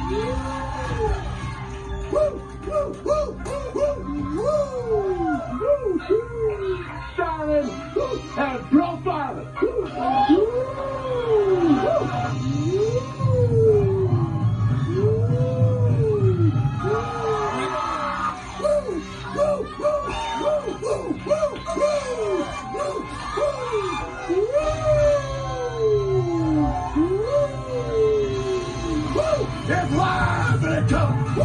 Silent and profile. It's live and it comes.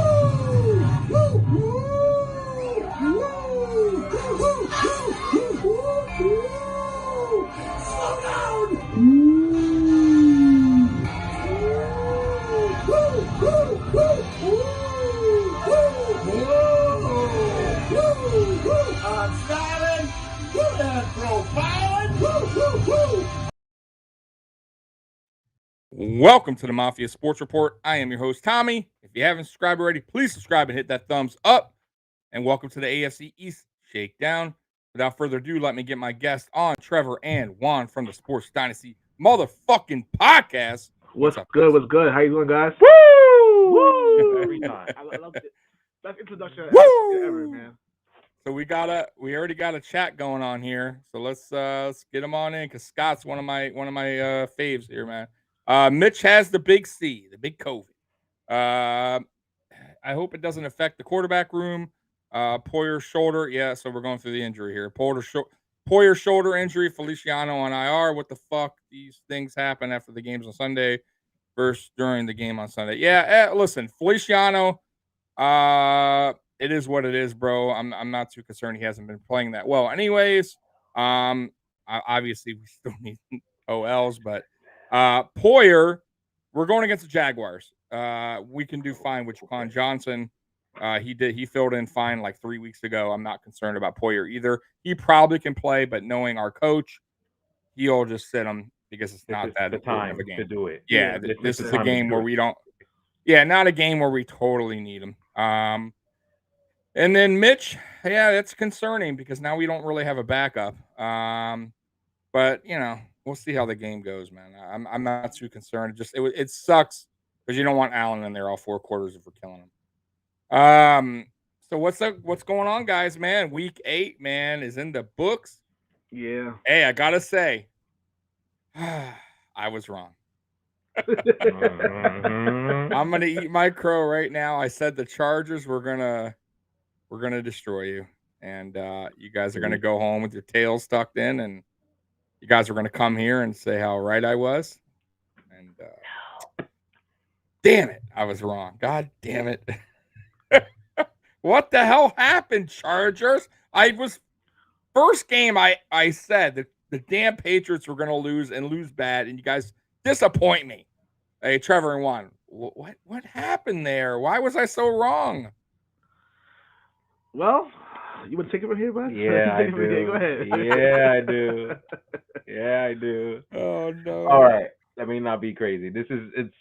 Slow down. I'm styling and profiling. Welcome to the Mafia Sports Report. I am your host, Tommy. If you haven't subscribed already, please subscribe and hit that thumbs up. And welcome to the AFC East Shakedown. Without further ado, let me get my guests on, Trevor and Juan from the Sports Dynasty motherfucking podcast. What's up, good? guys? What's good? How you doing, guys? Woo! Every time. I love it. Best introduction Woo! ever, man. So we already got a chat going on here. So let's get them on in because Scott's one of my faves here, man. Mitch has the big C, the big COVID. I hope it doesn't affect the quarterback room. Poyer's shoulder, yeah. So we're going through the injury here. Poyer's shoulder injury, Feliciano on IR. What the fuck? These things happen after the games on Sunday versus during the game on Sunday. Yeah, listen, Feliciano. It is what it is, bro. I'm not too concerned. He hasn't been playing that well, anyways. Obviously we still need OLs, but Poyer, we're going against the Jaguars. We can do fine with Jaquan Johnson. He filled in fine like 3 weeks ago. I'm not concerned about Poyer either. He probably can play, but knowing our coach, he'll just sit him because it's not that important of a game to do it. Yeah, this is a game where we don't. Yeah, not a game where we totally need him. And then Mitch, yeah, that's concerning because now we don't really have a backup. But you know, we'll see how the game goes, man. I'm not too concerned. It sucks because you don't want Allen in there all 4 quarters if we're killing him. So what's going on, guys? Man, week 8, man, is in the books. Yeah. Hey, I gotta say, I was wrong. I'm gonna eat my crow right now. I said the Chargers were gonna destroy you, and you guys are gonna go home with your tails tucked in, and you guys are gonna come here and say how right I was. And damn it, I was wrong. God damn it. What the hell happened, Chargers? First game I said that the damn Patriots were gonna lose and lose bad, and you guys disappoint me. Hey, Trevor and Juan, what happened there? Why was I so wrong? Well, you want to take it from here, bud? Yeah, I do. Go ahead. Yeah, I do. Yeah, I do. Oh no! All right, let me not be crazy. It's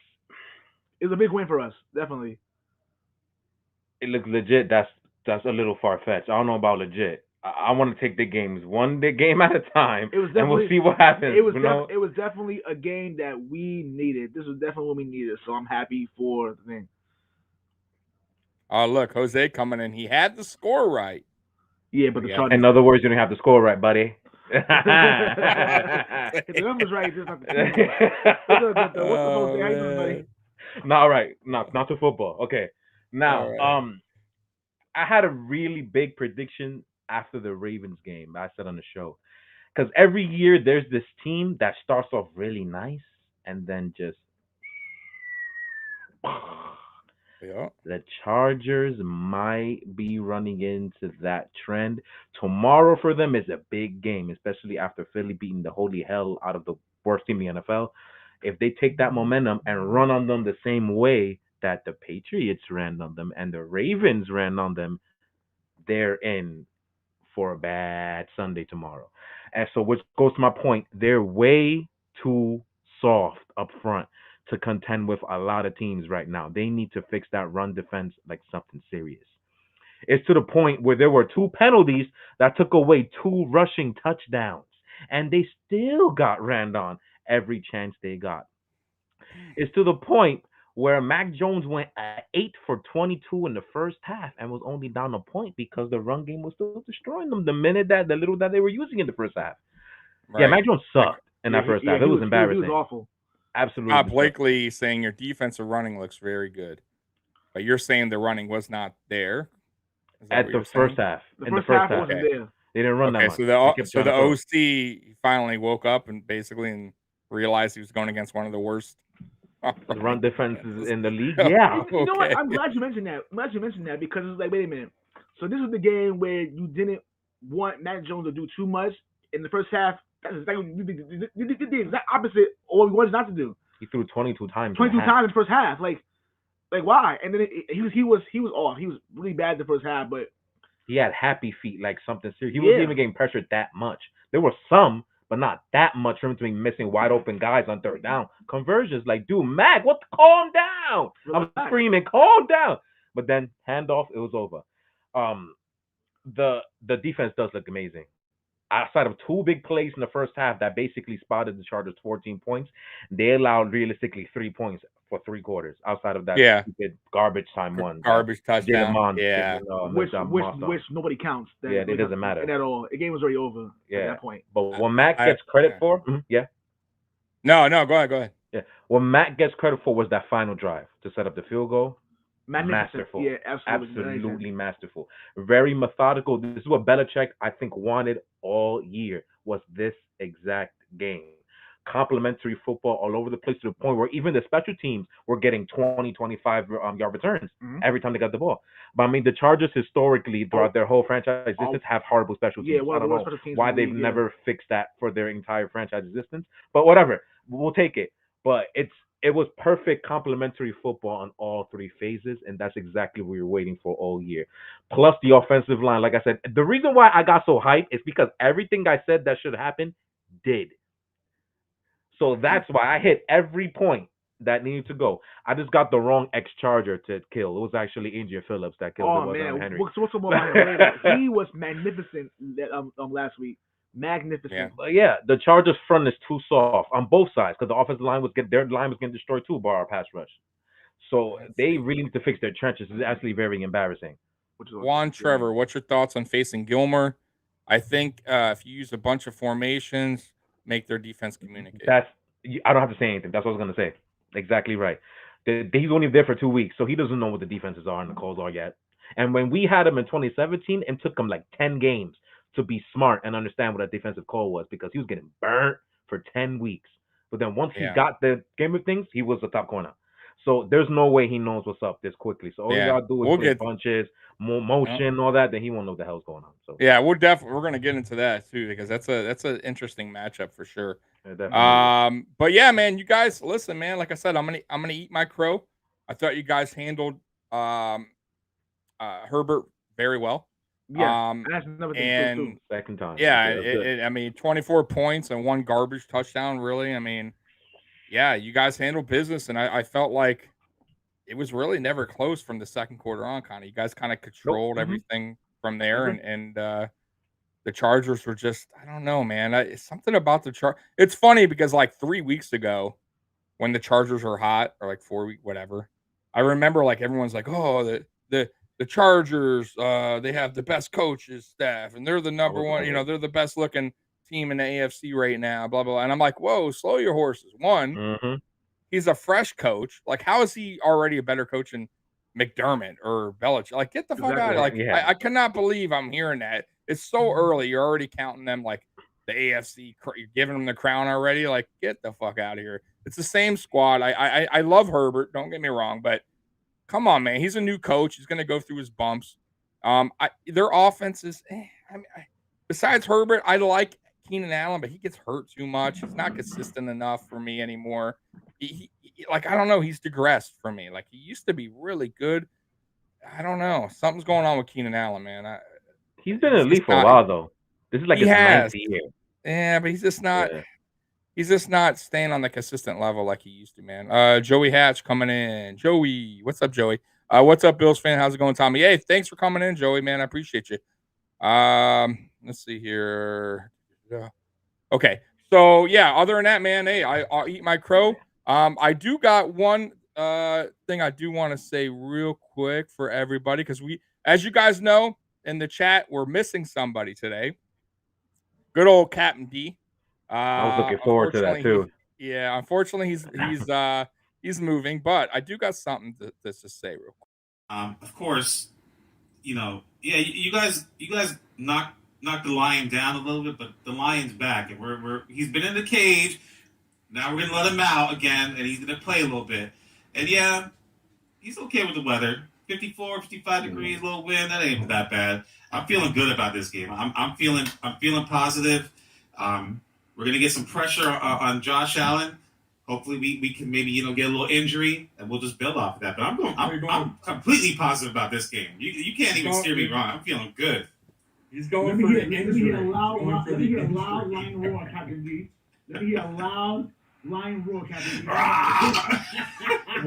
a big win for us, definitely. It looks legit. That's a little far fetched. I don't know about legit. I want to take the games one game at a time, and we'll see what happens. It was definitely a game that we needed. This was definitely what we needed. So I'm happy for the thing. Oh, look, Jose coming in. He had the score right. Yeah, but in other words, you didn't have the score right, buddy. The numbers right, just not the What's the Jose? How you doing, buddy? Not right. Not to football. Okay. Now, right. I had a really big prediction after the Ravens game. I said on the show, because every year there's this team that starts off really nice and then just. Yeah. The Chargers might be running into that trend. Tomorrow for them is a big game, especially after Philly beating the holy hell out of the worst team in the NFL. If they take that momentum and run on them the same way that the Patriots ran on them and the Ravens ran on them, they're in for a bad Sunday tomorrow. And so, which goes to my point, they're way too soft up front to contend with a lot of teams right now. They need to fix that run defense like something serious. It's to the point where there were 2 penalties that took away 2 rushing touchdowns, and they still got ran on every chance they got. It's to the point where Mac Jones went at 8 for 22 in the first half and was only down a point because the run game was still destroying them the little that they were using in the first half. Yeah, Right. Mac Jones Like sucked in that first half. It he was was embarrassing. awful. Absolutely Bob disgusting. Blakely saying your defensive running looks very good, but you're saying the running was not there. Is that At what the you're first saying? half. The In the first first half half. wasn't Okay. there. They didn't run that Okay, much. so They kept the trying to throw. OC finally woke up and basically realized he was going against one of the worst Run defenses defenses. in the league. You Yeah. know what? Okay. I'm glad you mentioned that. I'm glad you mentioned that because it's like, wait a minute. So this was the game where you didn't want Matt Jones to do too much in the first half. That's exactly you did the exact opposite of what we wanted not to do. He threw 22 times. 22 times in the first half. Like why? And then he was off. He was really bad in the first half, but He had happy feet, like something serious. He Yeah. wasn't even getting pressured that much. There were some, but not that much for him to be missing wide open guys on third down. Conversions, like, dude, Mac, what? Calm down. I was Relax. screaming, calm down. But then handoff, it was over. The defense does look amazing. Outside of two big plays in the first half that basically spotted the Chargers 14 points, they allowed realistically 3 points for 3 quarters. Outside of that Yeah. stupid garbage time one, Garbage touchdown. Yeah, which nobody counts. That Yeah, it doesn't matter. at all. The game was already over at that point. But what Matt gets credit for, yeah. No, go ahead. Yeah, what Matt gets credit for was that final drive to set up the field goal. Masterful. Yeah, absolutely masterful. Very methodical. This is what Belichick, I think, wanted all year, was this exact game. Complimentary football all over the place to the point where even the special teams were getting 20, 25 yard returns every time they got the ball. But I mean, the Chargers historically, throughout their whole franchise existence, have horrible special teams. I don't know why they've never fixed that for their entire franchise existence. But whatever, we'll take it. But it was perfect complementary football on all three phases, and that's exactly what we were waiting for all year. Plus the offensive line, like I said, the reason why I got so hyped is because everything I said that should happen did. So that's why I hit every point that needed to go. I just got the wrong ex-Charger to kill. It was actually Adrian Phillips that killed. Oh man, Henry. what's more about him later? He was magnificent last week. Magnificent. Yeah, the Chargers front is too soft on both sides because the offensive line their line was getting destroyed too by our pass rush. So they really need to fix their trenches. It's actually very embarrassing. Juan Trevor, what's your thoughts on facing Gilmore? I think if you use a bunch of formations, make their defense communicate. I don't have to say anything. That's what I was gonna say. Exactly right. He's only there for 2 weeks, so he doesn't know what the defenses are and the calls are yet. And when we had him in 2017, it took him like 10 games to be smart and understand what a defensive call was because he was getting burnt for 10 weeks. But then once he got the game of things, he was the top corner. So there's no way he knows what's up this quickly. So all you gotta do is play punches, more motion, all that. Then he won't know what the hell's going on. So yeah, we're gonna get into that too because that's an interesting matchup for sure. Yeah, but yeah, man, you guys listen, man. Like I said, I'm gonna eat my crow. I thought you guys handled Herbert very well. Yeah, that's another thing too. Second time. Yeah, I mean, 24 points and one garbage touchdown. Really, I mean, yeah, you guys handled business, and I felt like it was really never close from the second quarter on. Kind of, you guys kind of controlled everything from there, and the Chargers were just, I don't know, man. Something about the It's funny because like 3 weeks ago, when the Chargers were hot, or like 4 weeks, whatever, I remember like everyone's like, oh, the Chargers, they have the best coaches staff, and they're the number one, they're the best looking team in the AFC right now, blah, blah, blah. And I'm like, whoa, slow your horses. One, he's a fresh coach. Like, how is he already a better coach than McDermott or Belichick? Like, get the fuck out of here. Like, I cannot believe I'm hearing that. It's so early. You're already counting them like the AFC. You're giving them the crown already. Like, get the fuck out of here. It's the same squad. I love Herbert. Don't get me wrong, but come on, man. He's a new coach. He's going to go through his bumps. Their offense is, besides Herbert, I like Keenan Allen, but he gets hurt too much. He's not consistent enough for me anymore. He like, I don't know. He's digressed for me. Like, he used to be really good. I don't know. Something's going on with Keenan Allen, man. He's been in the league for a while, though. This is like his 9th year. Yeah, but he's just not. Yeah. He's just not staying on the consistent level like he used to, man. Joey Hatch coming in. Joey, what's up, Joey? What's up, Bills fan? How's it going, Tommy? Hey, thanks for coming in, Joey, man. I appreciate you. Let's see here. Okay, so yeah. Other than that, man, hey, I'll eat my crow. I do got one. thing I do want to say real quick for everybody, because as you guys know in the chat, we're missing somebody today. Good old Captain D. I was looking forward to that too. Unfortunately he's moving, but I do got something to say real quick. Of course, you guys knocked the lion down a little bit, but the lion's back, and he's been in the cage. Now we're gonna let him out again, and he's gonna play a little bit. And yeah, he's okay with the weather. 54, 55 degrees, little wind. That ain't that bad. I'm feeling good about this game. I'm feeling positive. We're gonna get some pressure on Josh Allen. Hopefully we can maybe get a little injury, and we'll just build off of that. But I'm completely positive about this game. You can't even steer me wrong. I'm feeling good. He's going for the injury. Let me hear a loud lion roar, Captain D. Let me hear a loud lion roar, Captain D.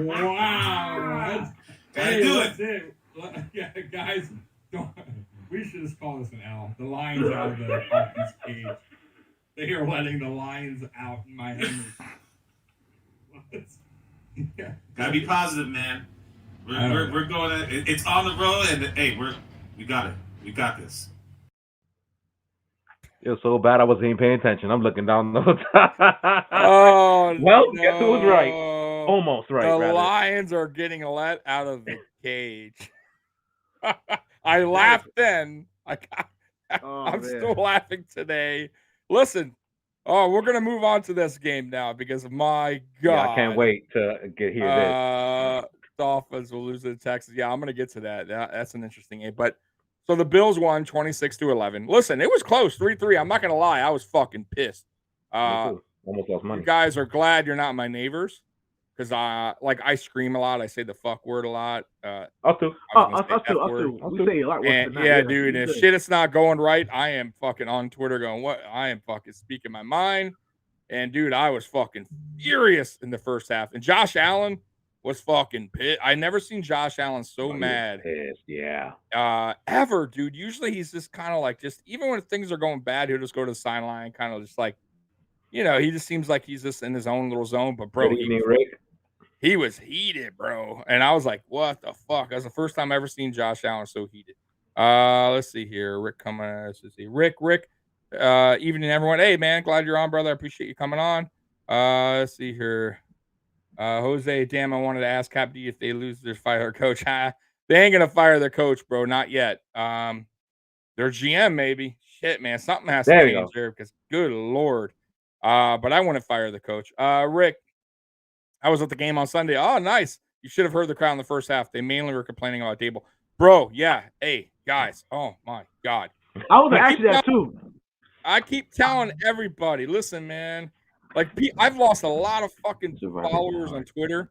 Wow. Gotta do it. That's it. Yeah, guys, we should just call this an L. The lion's out of the Dolphins cage. They are letting the lions out in Miami. Yeah. Gotta be positive, man. We're going. It's on the road, and hey, we got it. We got this. It was so bad I wasn't even paying attention. I'm looking down the Oh, well, no. guess who was right? Almost right. The rather. lions are getting let out of the cage. I laughed then. I'm still laughing today. Listen, we're gonna move on to this game now because my God, Yeah, I can't wait to hear this. Dolphins will lose to the Texans. Yeah, I'm gonna get to that. That's an interesting game. But so the Bills won 26-11. Listen, it was close, 3-3. I'm not gonna lie, I was fucking pissed. Me too. Almost lost money. You guys are glad you're not my neighbors. Because I scream a lot. I say the fuck word a lot. Us too. We say a lot worse than that. Yeah, dude. And if shit is not going right, I am fucking on Twitter going, what? I am fucking speaking my mind. And, dude, I was fucking furious in the first half. And Josh Allen was fucking pissed. I never seen Josh Allen so mad. Pissed, yeah. Ever, dude. Usually he's just kind of like, even when things are going bad, he'll just go to the sideline, kind of just like, he just seems like he's just in his own little zone. But, bro, he was heated, bro. And I was like, what the fuck? That's the first time I ever seen Josh Allen so heated. Let's see here. Rick coming. Let's see. Rick. Evening, everyone. Hey, man. Glad you're on, brother. I appreciate you coming on. Let's see here. Jose, damn, I wanted to ask Cap D if they lose their fire their coach. They ain't going to fire their coach, bro. Not yet. Their GM, maybe. Shit, man. Something has to change there because, good Lord. But I want to fire the coach. Rick. I was at the game on Sunday. Oh, nice. You should have heard the crowd in the first half. They mainly were complaining about Dable. Bro, yeah. Hey, guys. Oh, my God. I was actually that too. I keep telling everybody, listen, man. Like, I've lost a lot of fucking followers on Twitter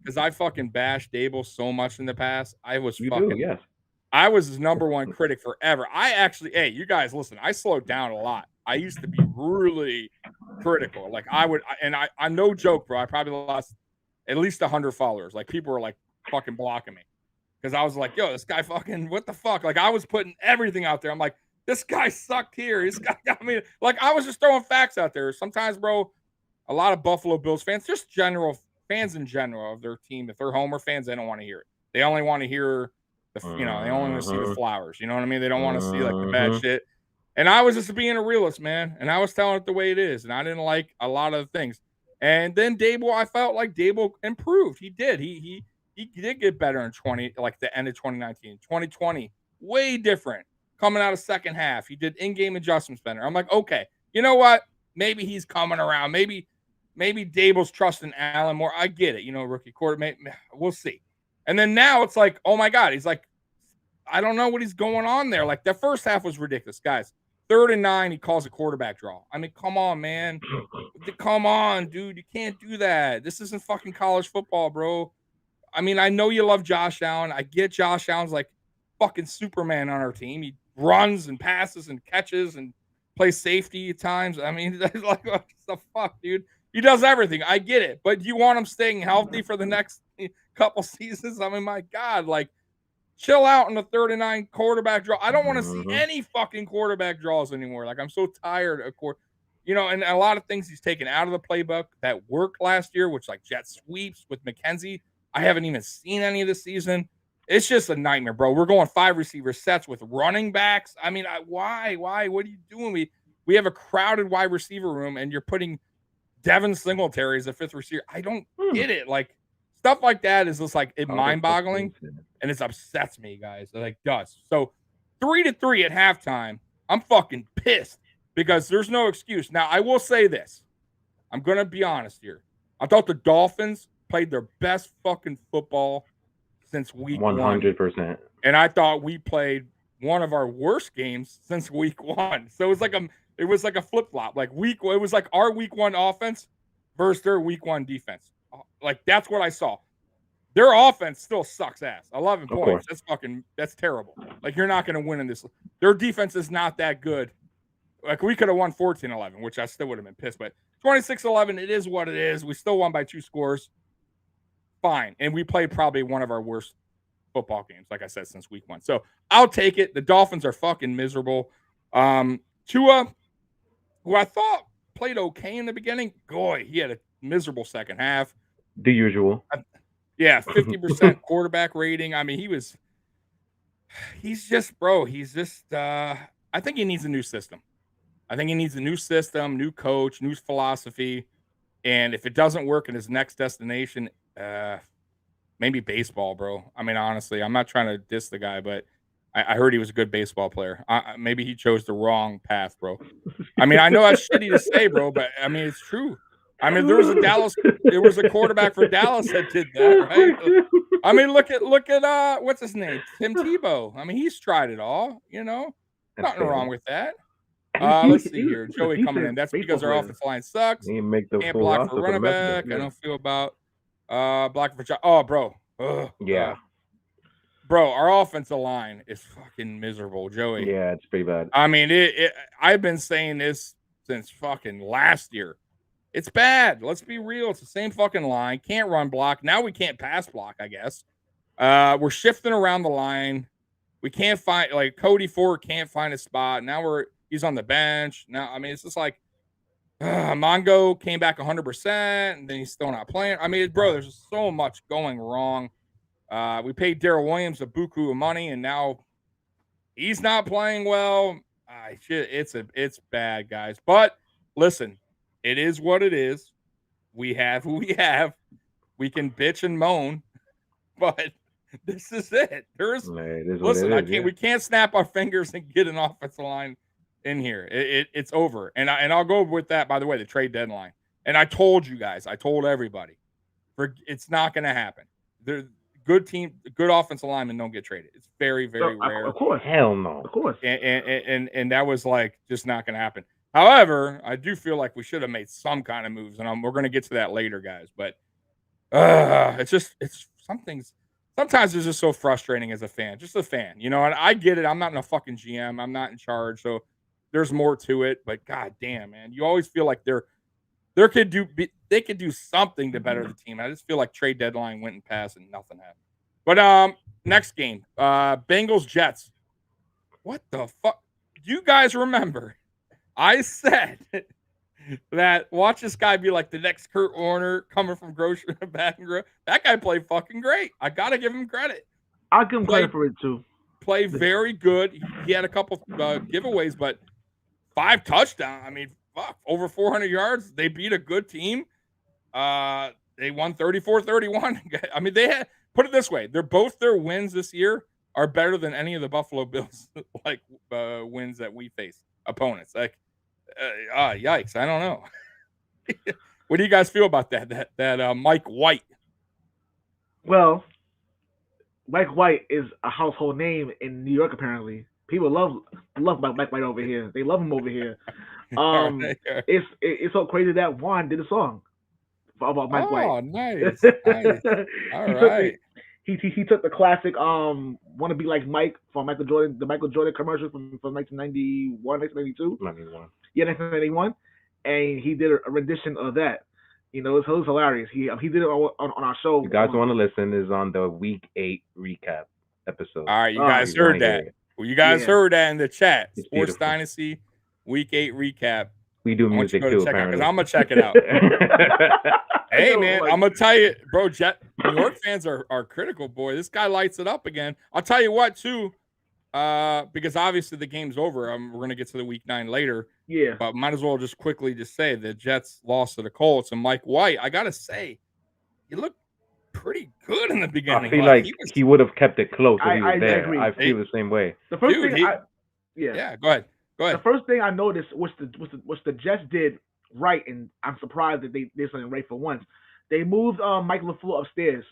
because I fucking bashed Dable so much in the past. I was I was his number one critic forever. Hey, you guys, listen. I slowed down a lot. I used to be really critical. Like I'm no joke, bro. I probably lost at least 100 followers. Like people were like fucking blocking me because I was like, yo, this guy fucking, what the fuck? Like I was putting everything out there. I'm like, this guy sucked here. This guy got me. Like I was just throwing facts out there. Sometimes, bro, a lot of Buffalo Bills fans, just general fans in general of their team, if they're Homer fans, they don't want to hear it. They only want to hear they only want to see the flowers. You know what I mean? They don't want to see like the bad shit. And I was just being a realist, man. And I was telling it the way it is. And I didn't like a lot of the things. And then Dable, I felt like Dable improved. He did. He did get better in the end of 2019. 2020, way different. Coming out of second half. He did in-game adjustments better. I'm like, okay, you know what? Maybe he's coming around. Maybe Dable's trusting Allen more. I get it. Rookie quarterback. We'll see. And then now it's like, oh my God. He's like, I don't know what he's going on there. Like the first half was ridiculous, guys. 3rd and 9, he calls a quarterback draw. I mean, come on, man. Come on, dude. You can't do that. This isn't fucking college football, bro. I mean, I know you love Josh Allen. I get Josh Allen's like fucking Superman on our team. He runs and passes and catches and plays safety at times. I mean, like, what the fuck, dude? He does everything. I get it. But you want him staying healthy for the next couple seasons? I mean, my God, like, chill out in the 3rd and 9 quarterback draw. I don't want to see any fucking quarterback draws anymore. Like, I'm so tired of and a lot of things he's taken out of the playbook that worked last year, which like jet sweeps with McKenzie. I haven't even seen any of the season. It's just a nightmare, bro. We're going 5 receiver sets with running backs. I mean, why? What are you doing? We have a crowded wide receiver room, and you're putting Devin Singletary as a 5th receiver. I don't get it. Like, stuff like that is just like mind-boggling, and it upsets me, guys. It like does. So 3-3 at halftime. I'm fucking pissed because there's no excuse. Now, I will say this. I'm gonna be honest here. I thought the Dolphins played their best fucking football since week 100%. and I thought we played one of our worst games since week 1. So it was like a flip flop. Like it was like our week 1 offense versus their week 1 defense. Like that's what I saw. Their offense still sucks ass. 11 points. That's terrible. Like you're not going to win in this. Their defense is not that good. Like we could have won 14-11, which I still would have been pissed. But 26-11, it is what it is. We still won by 2 scores. Fine. And we played probably one of our worst football games, like I said, since week 1. So I'll take it. The Dolphins are fucking miserable. Tua, who I thought played okay in the beginning, boy, he had a miserable second half. The usual. Yeah, 50% quarterback rating. I mean, he's just, I think he needs a new system. I think he needs a new system, new coach, new philosophy. And if it doesn't work in his next destination, maybe baseball, bro. I mean, honestly, I'm not trying to diss the guy, but I heard he was a good baseball player. Maybe he chose the wrong path, bro. I mean, I know that's shitty to say, bro, but I mean, it's true. I mean, there was a quarterback for Dallas that did that, right? I mean, look at what's his name? Tim Tebow. I mean, he's tried it all, you know. Nothing wrong with that. Let's see here. Joey coming in. That's because our offensive line sucks. He make the Can't block for running back. I don't feel about blocking for bro. Yeah. Bro, our offensive line is fucking miserable, Joey. Yeah, it's pretty bad. I mean, I've been saying this since fucking last year. It's bad. Let's be real. It's the same fucking line. Can't run block. Now we can't pass block, I guess. We're shifting around the line. We can't find, like, Cody Ford can't find a spot. Now he's on the bench. Now, I mean, it's just like, Mongo came back 100%, and then he's still not playing. I mean, bro, there's so much going wrong. We paid Darrell Williams a buku of money, and now he's not playing well. It's bad, guys. But listen, it is what it is. We have who we have. We can bitch and moan, but this is it. We can't snap our fingers and get an offensive line in here. It's over. And I'll go with that, by the way, the trade deadline. And I told you guys, I told everybody, it's not going to happen. They're good offensive linemen don't get traded. It's very, very rare. Of course. Hell no. Of course. And that was like just not going to happen. However, I do feel like we should have made some kind of moves, and we're going to get to that later, guys. But it's some things. Sometimes it's just so frustrating as a fan, just a fan, you know. And I get it. I'm not in a fucking GM. I'm not in charge, so there's more to it. But god damn, man, you always feel like they could do something to better the team. I just feel like trade deadline went and passed and nothing happened. But next game, Bengals Jets. What the fuck? You guys remember? I said that watch this guy be like the next Kurt Warner coming from grocery back and that guy played fucking great. I gotta give him credit. I'll give him credit for it too. Played very good. He had a couple giveaways, but 5 touchdowns. I mean, fuck, over 400 yards. They beat a good team. They won 34-31. I mean, they had, put it this way, their wins this year are better than any of the Buffalo Bills wins that we face opponents. Like, yikes! I don't know. What do you guys feel about that Mike White? Well, Mike White is a household name in New York. Apparently, people love Mike White over here. They love him over here. It's so crazy that Juan did a song about Mike White. Oh, nice. All right. He took the classic "Wanna Be Like Mike" from Michael Jordan, the Michael Jordan commercial from 1991, 1992. 91. Yeah, 1991, and he did a rendition of that. You know, it was hilarious. He did it on our show. You guys want to listen? Is on the Week 8 recap episode. All right, you guys heard that. Well, you guys heard that in the chat. Sports Dynasty Week 8 recap. We do I want you to music go to too, check out because apparently. I'm gonna check it out. Hey Yo, man, like- I'm gonna tell you, bro. New York fans are critical, boy. This guy lights it up again. I'll tell you what too, because obviously the game's over. We're gonna get to the week 9 later, Yeah. but might as well just quickly just say the Jets lost to the Colts, and Mike White. I gotta say, he looked pretty good in the beginning. I feel like he was, he would have kept it close if he was I there. agree. I feel the same way. The first Dude, thing yeah. Go ahead. The first thing I noticed was the Jets did right, and I'm surprised that they did something right for once. They moved Mike LaFleur upstairs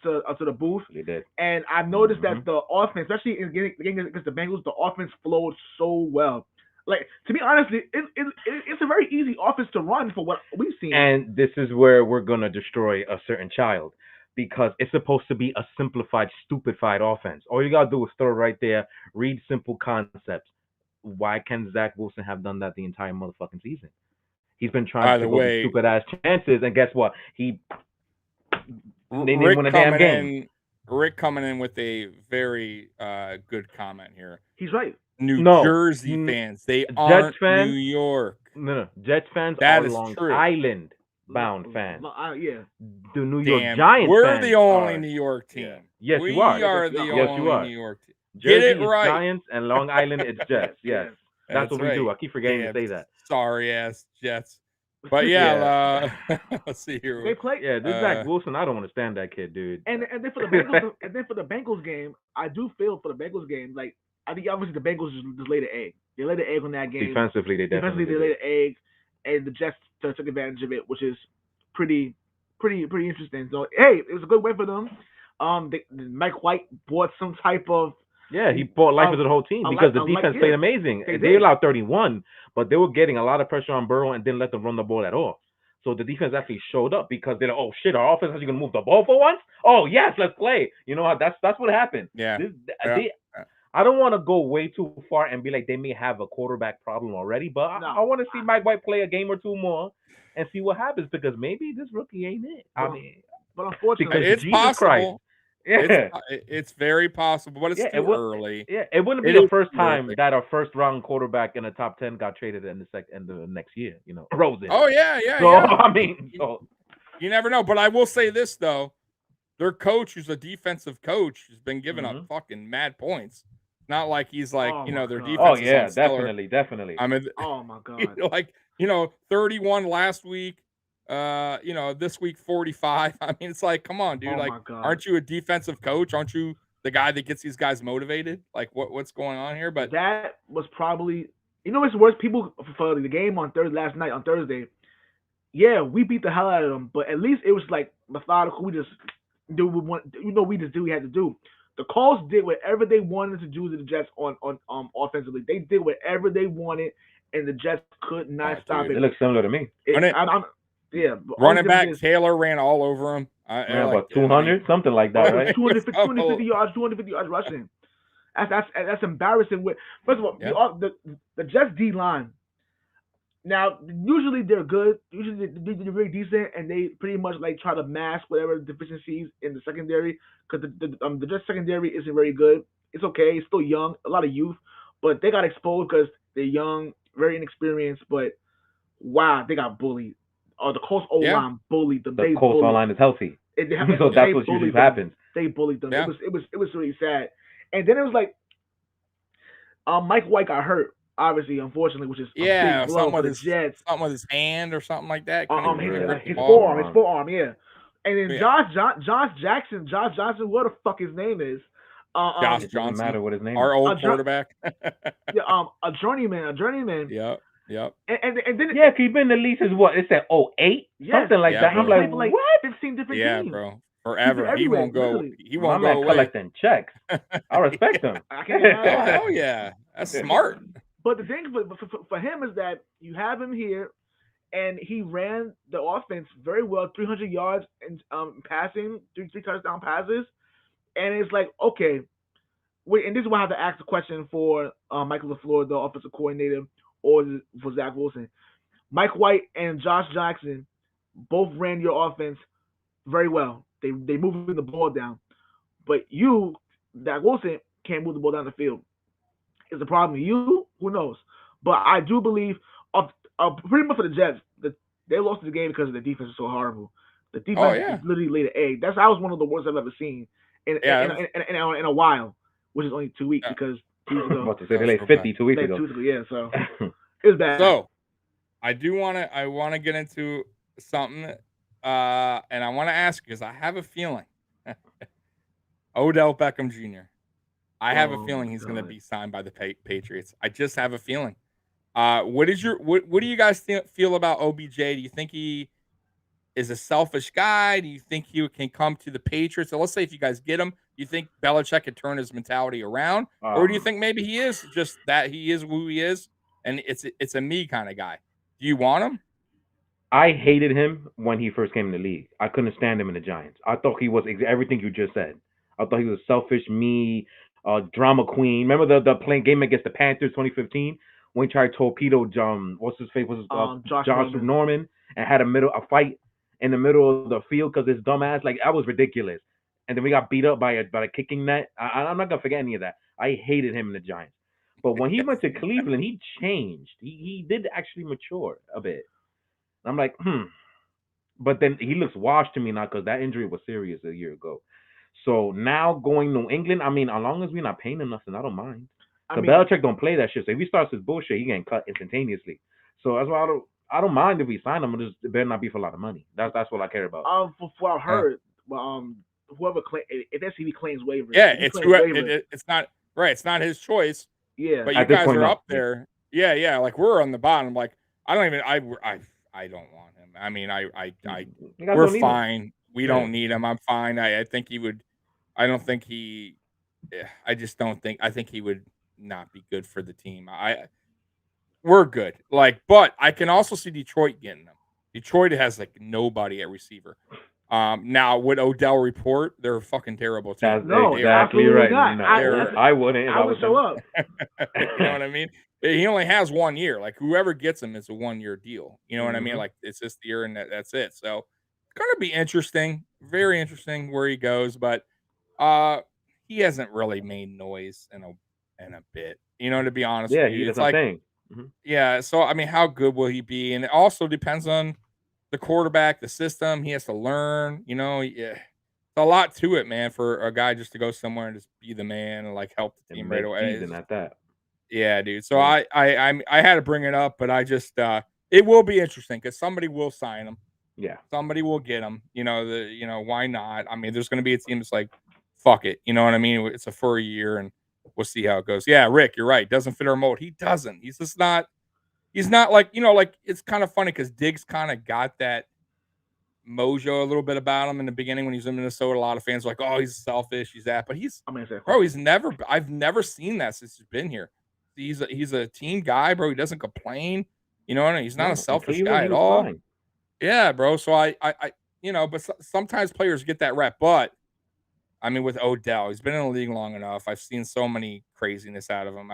to the booth. They did. And I noticed that the offense, especially in the game against the Bengals, the offense flowed so well. Like, to be honest, it's a very easy offense to run for what we've seen. And this is where we're gonna destroy a certain child, because it's supposed to be a simplified, stupefied offense. All you gotta do is throw it right there, read simple concepts. Why can't Zach Wilson have done that the entire motherfucking season? He's been trying to go to stupid ass chances, and guess what? They didn't win a damn game. Rick coming in with a very good comment here. He's right. New Jersey fans, they aren't New York. No. Jets fans that are is Long true. Island bound fans. Yeah. The New York Giants fans. We're the only New York team. Yes, we you are. are the only New York team. Jersey Get it is right. Giants and Long Island it's Jets. Yes. That's what we do. I keep forgetting to say that. Sorry ass Jets. But yeah, let's see here. They play. Yeah, this Zach Wilson, I don't understand that kid, dude. And then for the Bengals, game, I do feel for the Bengals game, like I think obviously the Bengals just laid an egg. They laid an egg on that game. Defensively, they laid an egg, and the Jets took advantage of it, which is pretty interesting. So hey, it was a good win for them. Mike White brought some type of he brought life into the whole team because the defense played amazing. They allowed 31, but they were getting a lot of pressure on Burrow and didn't let them run the ball at all. So the defense actually showed up because they're like, oh shit, our offense is going to move the ball for once. Oh yes, let's play. You know that's what happened. Yeah. I don't want to go way too far and be like they may have a quarterback problem already, but I want to see Mike White play a game or two more and see what happens because maybe this rookie ain't it. But unfortunately, it's Jesus possible. Christ. Yeah, it's very possible, but it's too early. Yeah, it wouldn't be the first time that a first round quarterback in the top 10 got traded in the next year. You know, Rosen. Oh yeah. So I mean, you never know. But I will say this though, their coach, who's a defensive coach, has been giving up fucking mad points. Not like he's like their defense. Oh is yeah, definitely. I mean, oh my god, 31 last week. This week 45. I mean, it's like, come on, dude. Aren't you a defensive coach? Aren't you the guy that gets these guys motivated? Like, what's going on here? But that was probably, what's worse? People for the game on Thursday. Yeah, we beat the hell out of them, but at least it was like methodical. We just do what we just did. We had to do. The Colts did whatever they wanted to do to the Jets on offensively. They did whatever they wanted, and the Jets could not stop it. It looks similar to me. Running back Taylor ran all over him. About 200, something like that, right? 250 yards rushing. That's embarrassing. First of all, the Jets D line. Now, usually they're good. Usually they're very decent, and they pretty much try to mask whatever deficiencies in the secondary because the Jets secondary isn't very good. It's okay. It's still young, a lot of youth, but they got exposed because they're young, very inexperienced. But wow, they got bullied. The Colts O-line bullied them. The Colts O-line is healthy, so that's what usually happens. They bullied them. Yeah. It was really sad. And then it was like Mike White got hurt. Obviously, unfortunately, which is a big blow for the Jets. Something with his hand or something like that. His forearm, yeah. And then Josh Johnson, what the fuck his name is? Josh Johnson. Doesn't matter what his name is. Our old quarterback. A journeyman. Yep. And then he's been at least it's at 08? Something like that. I'm like, what? 15 different teams. Yeah, bro. Forever. He won't go. He won't go away. Collecting checks. I respect him. Oh yeah, that's smart. But the thing for him is that you have him here, and he ran the offense very well, 300 yards in passing, three touchdown passes, and it's like, okay, wait, and this is why I have to ask the question for Michael LaFleur, the offensive coordinator, or for Zach Wilson. Mike White and Josh Jackson both ran your offense very well. They moving the ball down, but Zach Wilson, can't move the ball down the field. Is the problem you? Who knows? But I do believe Pretty much for the Jets, they lost the game because the defense is so horrible. The Oh defense yeah, literally laid an egg. That was one of the worst I've ever seen yeah, that was, in a while, which is only 2 weeks yeah, because 2 weeks ago, About to say that they was laid real 50 bad. 2 weeks like ago. 2 weeks ago, yeah. So it was bad. So I want to get into something, and I want to ask because I have a feeling Odell Beckham Jr. I have a Oh feeling my he's going to god. be signed by the Patriots. I just have a feeling. What do you guys feel about OBJ? Do you think he is a selfish guy? Do you think he can come to the Patriots? So let's say if you guys get him, do you think Belichick could turn his mentality around, or do you think maybe he is just that he is who he is, and it's a me kind of guy? Do you want him? I hated him when he first came in the league. I couldn't stand him in the Giants. I thought he was everything you just said. I thought he was selfish, me, drama queen. Remember the playing game against the Panthers 2015 when he tried to torpedo what's his face was Josh Josh Norman. Norman and had a fight in the middle of the field because his dumbass, like, that was ridiculous. And then we got beat up by a kicking net. I'm not gonna forget any of that. I hated him in the Giants. But when he went to Cleveland, he changed. He did actually mature a bit. I'm like, But then he looks washed to me now because that injury was serious a year ago. So now going New England, I mean, as long as we're not paying him nothing, I don't mind. I The mean, Belichick don't play that shit. So if he starts his bullshit, he getting cut instantaneously. So that's why I don't mind if we sign him. It better not be for a lot of money. That's what I care about. for what I've Yeah, heard, whoever if SCV claims waivers, yeah, if he it's claims waivers, it's not right. It's not his choice, yeah. but you At this guys point, are no. up there. Yeah, yeah. Like we're on the bottom. Like I don't even. I don't want him. I mean, You guys we're don't need him. fine. We Yeah. don't need him. I'm fine. I think he would. I don't think he. I just don't think. I think he would not be good for the team. We're good. Like, but I can also see Detroit getting them. Detroit has like nobody at receiver. Now would Odell report? They're a fucking terrible team. That's No, They are. exactly absolutely right. not. No, I wouldn't if I I would was show him. up. You know what I mean? He only has 1 year. Like whoever gets him is a 1 year deal. You know what I mean? Mhm. Like it's just the year and that's it. So it's gonna be interesting, very interesting where he goes. But uh, he hasn't really made noise in a bit. You know, to be honest with Yeah, you, that's it's what I'm like saying. Mhm. yeah. So I mean, how good will he be? And it also depends on the quarterback, the system. He has to learn. You know, yeah. It's a lot to it, man, for a guy just to go somewhere and just be the man and like help the And team right away. mid-season at that. Yeah, dude. So Yeah. I had to bring it up, but I just it will be interesting because somebody will sign him. Yeah. Somebody will get him. Why not? I mean, there's going to be a team that's like, fuck it. You know what I mean? It's a for a year, and we'll see how it goes. Yeah, Rick, you're right. Doesn't fit our mold. He doesn't. He's just not. He's not like like it's kind of funny because Diggs kind of got that mojo a little bit about him in the beginning when he was in Minnesota. A lot of fans were like, oh, he's selfish. He's that, but I'm gonna say that bro, question. I've never seen that since he's been here. He's a team guy, bro. He doesn't complain. You know, and he's not a No, in selfish Cleveland guy he at was all. fine. Yeah, bro. So but sometimes players get that rep. But I mean, with Odell, he's been in the league long enough. I've seen so many craziness out of him.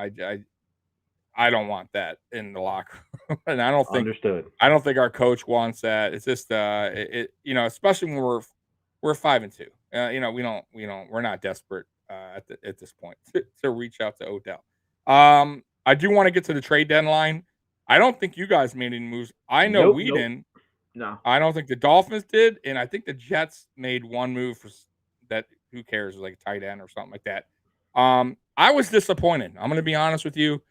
I don't want that in the locker room, and Understood. I don't think our coach wants that. It's just especially when we're 5-2. We're not desperate at this point to reach out to Odell. I do want to get to the trade deadline. I don't think you guys made any moves. I know Nope. we didn't. No. I don't think the Dolphins did, and I think the Jets made one move for that. Who cares? Like a tight end or something like that. I was disappointed. I'm going to be honest with you.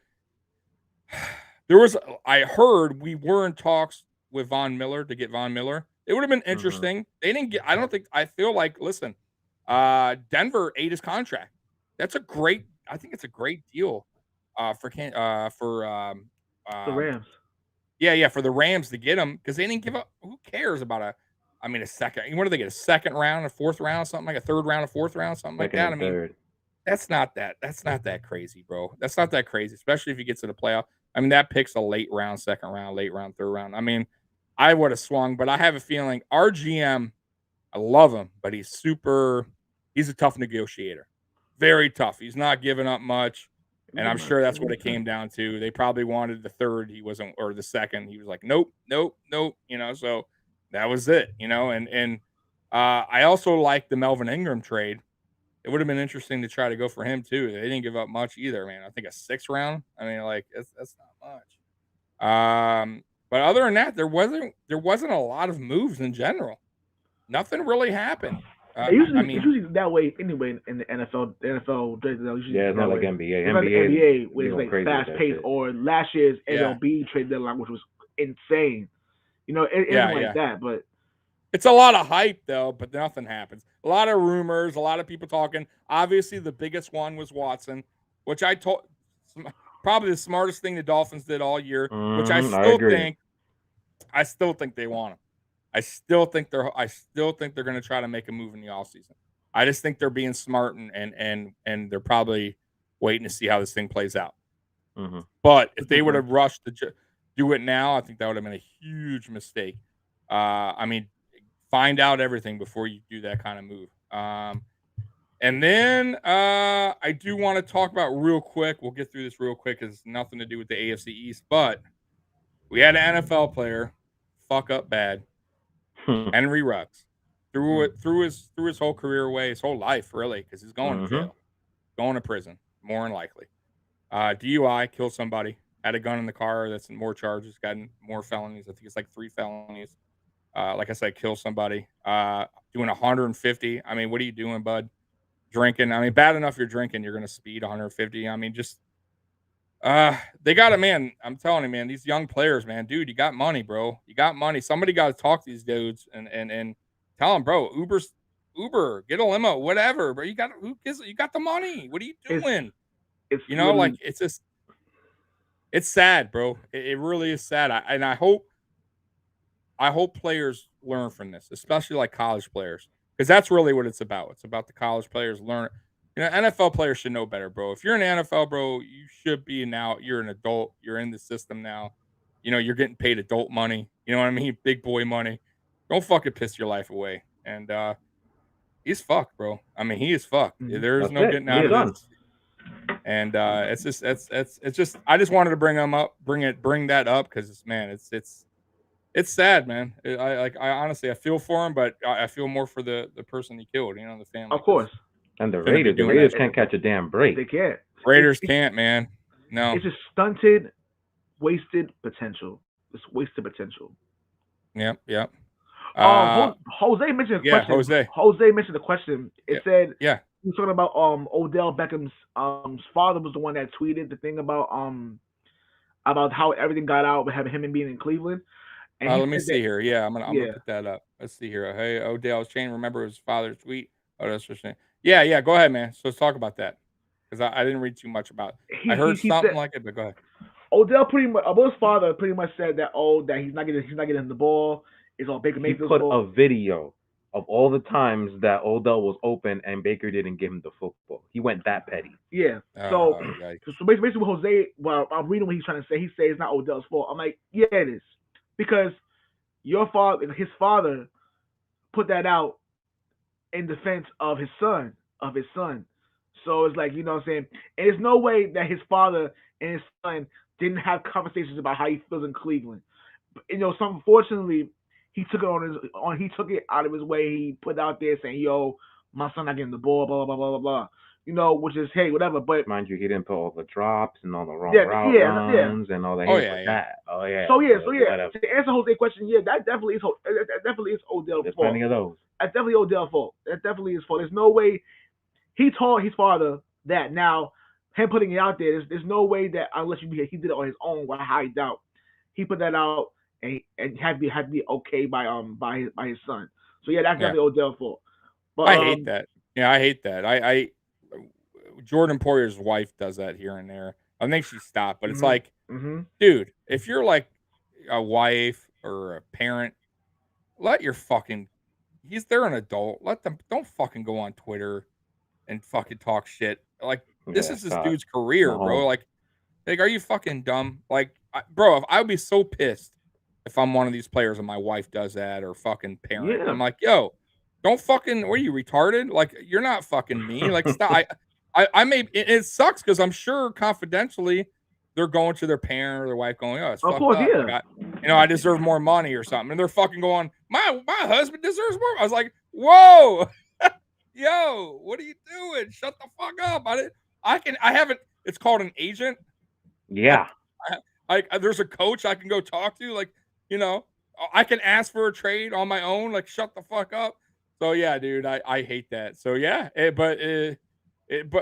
I heard we were in talks with Von Miller to get Von Miller. It would have been interesting. They didn't get. I feel like listen, Denver ate his contract. That's a great. I think it's a great deal, for The Rams. yeah, for the Rams to get him because they didn't give up. Who cares about a second? What do they get? A second round, a fourth round, something like a third round, a fourth round, something like Second that. and third. That's not that crazy, bro. That's not that crazy, especially if you get to the playoff. I mean, that pick's a late round, second round, late round, third round. I mean, I would have swung, but I have a feeling our GM, I love him, but he's a tough negotiator. Very tough. He's not giving up much. And I'm sure that's what it came down to. They probably wanted the third. He wasn't, or the second. He was like, nope, nope, nope. So that was it, and I also like the Melvin Ingram trade. It would have been interesting to try to go for him too. They didn't give up much either, man. I think a 6th round. I mean, like that's not much. But other than that, there wasn't a lot of moves in general. Nothing really happened. It's usually that way anyway in the NFL. The NFL, Yeah, it's not like NBA. It's like the NBA, where it's like crazy fast paced, or last year's MLB trade deadline, which was insane. You know, it isn't like that, but it's a lot of hype though. But nothing happens. A lot of rumors, a lot of people talking. Obviously, the biggest one was Watson, which I told probably the smartest thing the Dolphins did all year. Which I still think they want him. I still think they're going to try to make a move in the offseason. I just think they're being smart and they're probably waiting to see how this thing plays out. Mm-hmm. But if they would have rushed to do it now, I think that would have been a huge mistake. I mean, find out everything before you do that kind of move. And then I do want to talk about real quick. We'll get through this real quick because it's nothing to do with the AFC East. But we had an NFL player fuck up bad. Henry Ruggs threw his whole career away, his whole life really, because he's going to jail, going to prison, more than likely. DUI, killed somebody, had a gun in the car. That's more charges, gotten more felonies. I think it's like 3 felonies. Like I said, kill somebody. Doing 150. I mean, what are you doing, bud? Drinking. I mean, bad enough you're drinking, you're gonna speed 150. I mean, just they got it, man. I'm telling you, man, these young players, man, dude, you got money, bro. You got money. Somebody got to talk to these dudes and tell them, bro, Uber, get a limo, whatever, bro. You got the money. What are you doing? It's you know, like it's just, it's sad, bro. It really is sad. I hope players learn from this, especially like college players, because that's really what it's about. It's about the college players learn. You know, NFL players should know better, bro. If you're in the NFL, bro, you should be now. You're an adult. You're in the system now. You know, you're getting paid adult money. You know what I mean? Big boy money. Don't fucking piss your life away. And he's fucked, bro. I mean, he is fucked. There's no getting out of this. And it's just. I just wanted to bring that up because man, it's sad, man. I honestly I feel for him, but I feel more for the person he killed. You know, the family. Of course. And the Raiders can't catch a damn break. They can't. Raiders can't, man. No. It's just stunted, wasted potential. It's wasted potential. Yep. Jose mentioned a question. Jose mentioned a question. It said, he was talking about Odell Beckham's father was the one that tweeted the thing about how everything got out with having him being in Cleveland. And let me see here. Yeah, I'm gonna put that up. Let's see here. Hey, Odell's chain. Remember his father's tweet. Oh, that's what saying. Yeah. Go ahead, man. So let's talk about that because I didn't read too much about it. I heard something said, like it, but go ahead. Odell's father pretty much said that he's not getting the ball. It's all Baker Mayfield's ball. He put a video of all the times that Odell was open and Baker didn't give him the football. He went that petty. Yeah. So basically, what Jose, well, I'm reading what he's trying to say. He says it's not Odell's fault. I'm like, yeah, it is, because his father, put that out in defense of his son. So it's like, you know what I'm saying? And there's no way that his father and his son didn't have conversations about how he feels in Cleveland. You know, unfortunately, he took it he took it out of his way. He put it out there saying, yo, my son not getting the ball, blah, blah, blah, blah, blah. You know, which is, hey, whatever. But mind you, he didn't put all the drops and all the wrong runs and all that. So to answer Jose's question, that definitely is Odell's fault. There's plenty of those. That's definitely Odell's fault. That definitely is fault. There's no way he told his father that. Now, him putting it out there, there's no way that unless he did it on his own. I highly doubt he put that out and had to be okay by his son. So that's definitely Odell's fault. But I hate that. Yeah, I hate that. I Jordan Poyer's wife does that here and there. I think she stopped, but it's like, dude, if you're like a wife or a parent, they're an adult. Let them, don't fucking go on Twitter and fucking talk shit. Like, this is this dude's career, bro. Like, are you fucking dumb? Like, bro, I would be so pissed if I'm one of these players and my wife does that or fucking parent. Yeah. I'm like, yo, don't fucking, what are you, retarded? Like, you're not fucking me. Like, stop. It sucks because I'm sure confidentially they're going to their parent or their wife going, oh, it's fucked up. Yeah. Like, I deserve more money or something. And they're fucking going, my husband deserves more. I was like, whoa, yo, what are you doing? Shut the fuck up. It's called an agent. Yeah. There's a coach I can go talk to. Like, You know, I can ask for a trade on my own. Like, shut the fuck up. So yeah, dude, I hate that. So yeah, but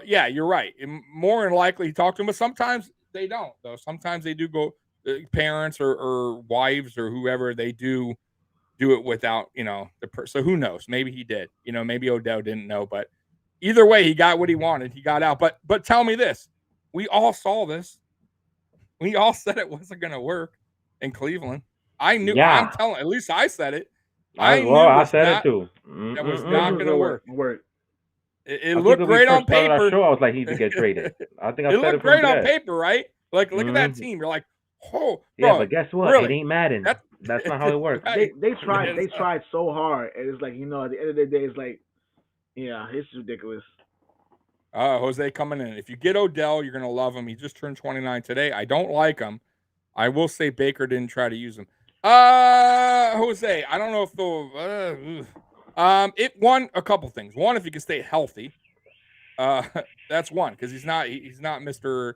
yeah, you're right. More than likely talk to them, but sometimes they don't though. Sometimes they do go parents or wives or whoever, they do it without, so who knows? Maybe he did. Maybe Odell didn't know, but either way, he got what he wanted. He got out. But tell me this. We all saw this. We all said it wasn't going to work in Cleveland. I knew. Yeah. I'm telling. At least I said it. I knew I said it too. That was not going to work. It I looked think when great we on first started our paper. show, I was like, he needs to get traded. I think I It said looked it from great on the paper, right? Like, look at that team. You're like, oh, bro, yeah, but guess what? really? It ain't Madden. That's not how it works. Right. They tried so hard, and it's like, at the end of the day, it's like, yeah, it's ridiculous. Jose coming in. If you get Odell, you're gonna love him. He just turned 29 today. I don't like him. I will say Baker didn't try to use him. Jose, I don't know if they'll. It won a couple things. One, if he can stay healthy. That's one, because he's not Mr.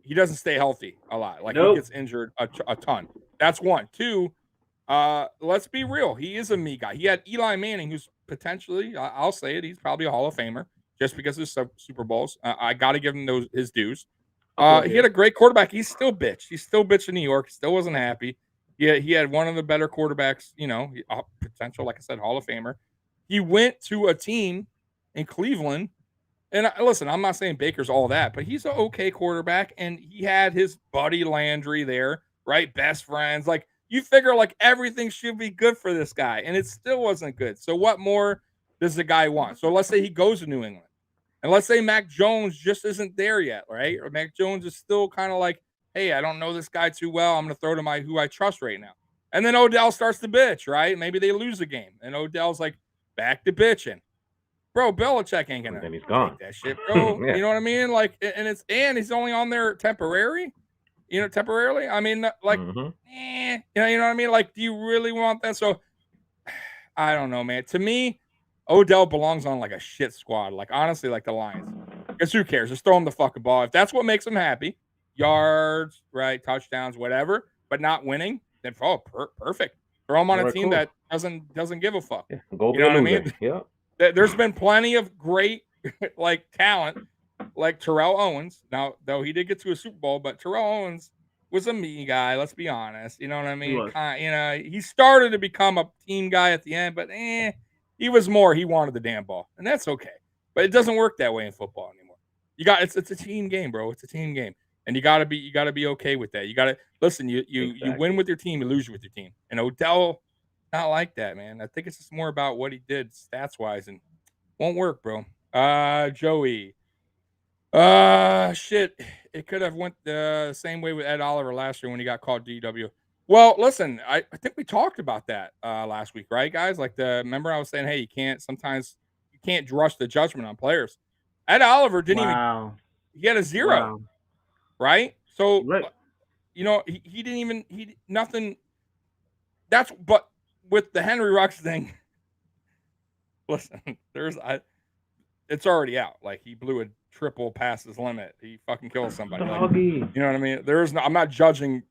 He doesn't stay healthy a lot. Like, Nope. he gets injured a ton. That's one. Two, let's be real. He is a me guy. He had Eli Manning, who's potentially, I'll say it, he's probably a Hall of Famer just because of Super Bowls. I got to give him his dues. He had a great quarterback. He's still bitch. He's still bitch in New York. Still wasn't happy. He had one of the better quarterbacks, potential, like I said, Hall of Famer. He went to a team in Cleveland. And listen, I'm not saying Baker's all that, but he's an okay quarterback. And he had his buddy Landry there, right? Best friends. Like, you figure like everything should be good for this guy. And it still wasn't good. So what more does the guy want? So let's say he goes to New England. And let's say Mac Jones just isn't there yet, right? Or Mac Jones is still kind of like, hey, I don't know this guy too well. I'm going to throw to who I trust right now. And then Odell starts to bitch, right? Maybe they lose a game. And Odell's like, back to bitching. Bro, Belichick ain't going to he's gone. take that shit, bro. Yeah. You know what I mean? Like, and he's only on there temporarily. I mean, like, you know what I mean? Like, do you really want that? So, I don't know, man. To me, Odell belongs on like a shit squad. Like, honestly, like the Lions. Because who cares? Just throw him the fucking ball. If that's what makes him happy, yards, right, touchdowns, whatever, but not winning, then perfect. Throw him on a team that doesn't give a fuck. Yeah, go you know what I mean? Yeah. There's been plenty of great like talent, like Terrell Owens. Now, though he did get to a Super Bowl, but Terrell Owens was a me guy. Let's be honest. You know what I mean? He started to become a team guy at the end, but he was more. He wanted the damn ball, and that's okay. But it doesn't work that way in football anymore. It's a team game, bro. It's a team game, and you gotta be okay with that. You gotta listen. You win with your team, you lose with your team. And Odell, not like that, man. I think it's just more about what he did stats wise, and won't work, bro. Joey. Shit. It could have went the same way with Ed Oliver last year when he got called DW. Well, listen, I think we talked about that last week, right, guys? Like, remember I was saying, hey, you can't rush the judgment on players. Ed Oliver didn't even. He had a 0, right? So, he didn't even nothing. But with the Henry Rux thing, listen, it's already out. Like, he blew a triple past his limit. He fucking killed somebody. Like, you know what I mean? I'm not judging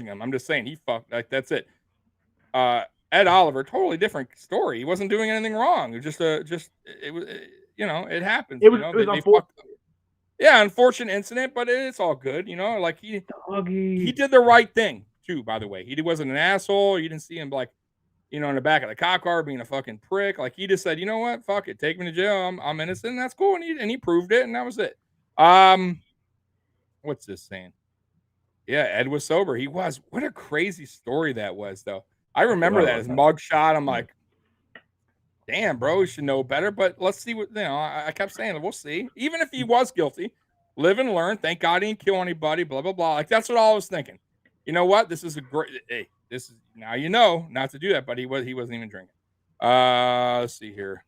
him. I'm just saying he fucked. Like, that's it. Ed Oliver, totally different story. He wasn't doing anything wrong. It was it happens. It was unfortunate incident, but it's all good. Like he did the right thing too. By the way, he wasn't an asshole. You didn't see him like, in the back of the cop car being a fucking prick. Like, he just said, you know what, fuck it, take me to jail. I'm innocent. And that's cool. And he proved it, and that was it. What's this saying? Yeah, Ed was sober. He was. What a crazy story that was, though. I remember that his mugshot. I'm like, damn, bro, he should know better. But let's see what I kept saying. We'll see. Even if he was guilty, live and learn. Thank God he didn't kill anybody. Blah blah blah. Like, that's what I was thinking. You know what? This is a great. Hey, this is now not to do that. But he wasn't even drinking. Let's see here.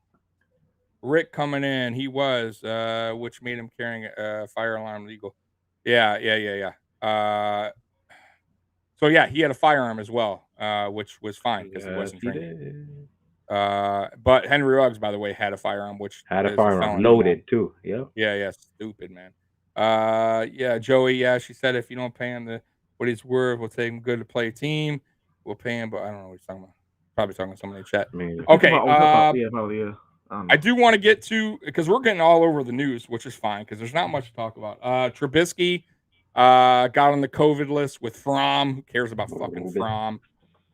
Rick coming in. He was, which made him carrying a fire alarm legal. Yeah. So yeah, he had a firearm as well, which was fine because he wasn't drinking. But Henry Ruggs, by the way, had a firearm, which had a firearm loaded too. Yeah. Stupid, man. Yeah, Joey. Yeah, she said if you don't pay him what he's worth, we'll take him good to play a team. We'll pay him, but I don't know what he's talking about. Probably talking to somebody in chat. I mean, Okay. Yeah, probably, yeah. I do want to get to, because we're getting all over the news, which is fine because there's not much to talk about. Trubisky got on the COVID list with Fromm. Who cares about fucking Fromm?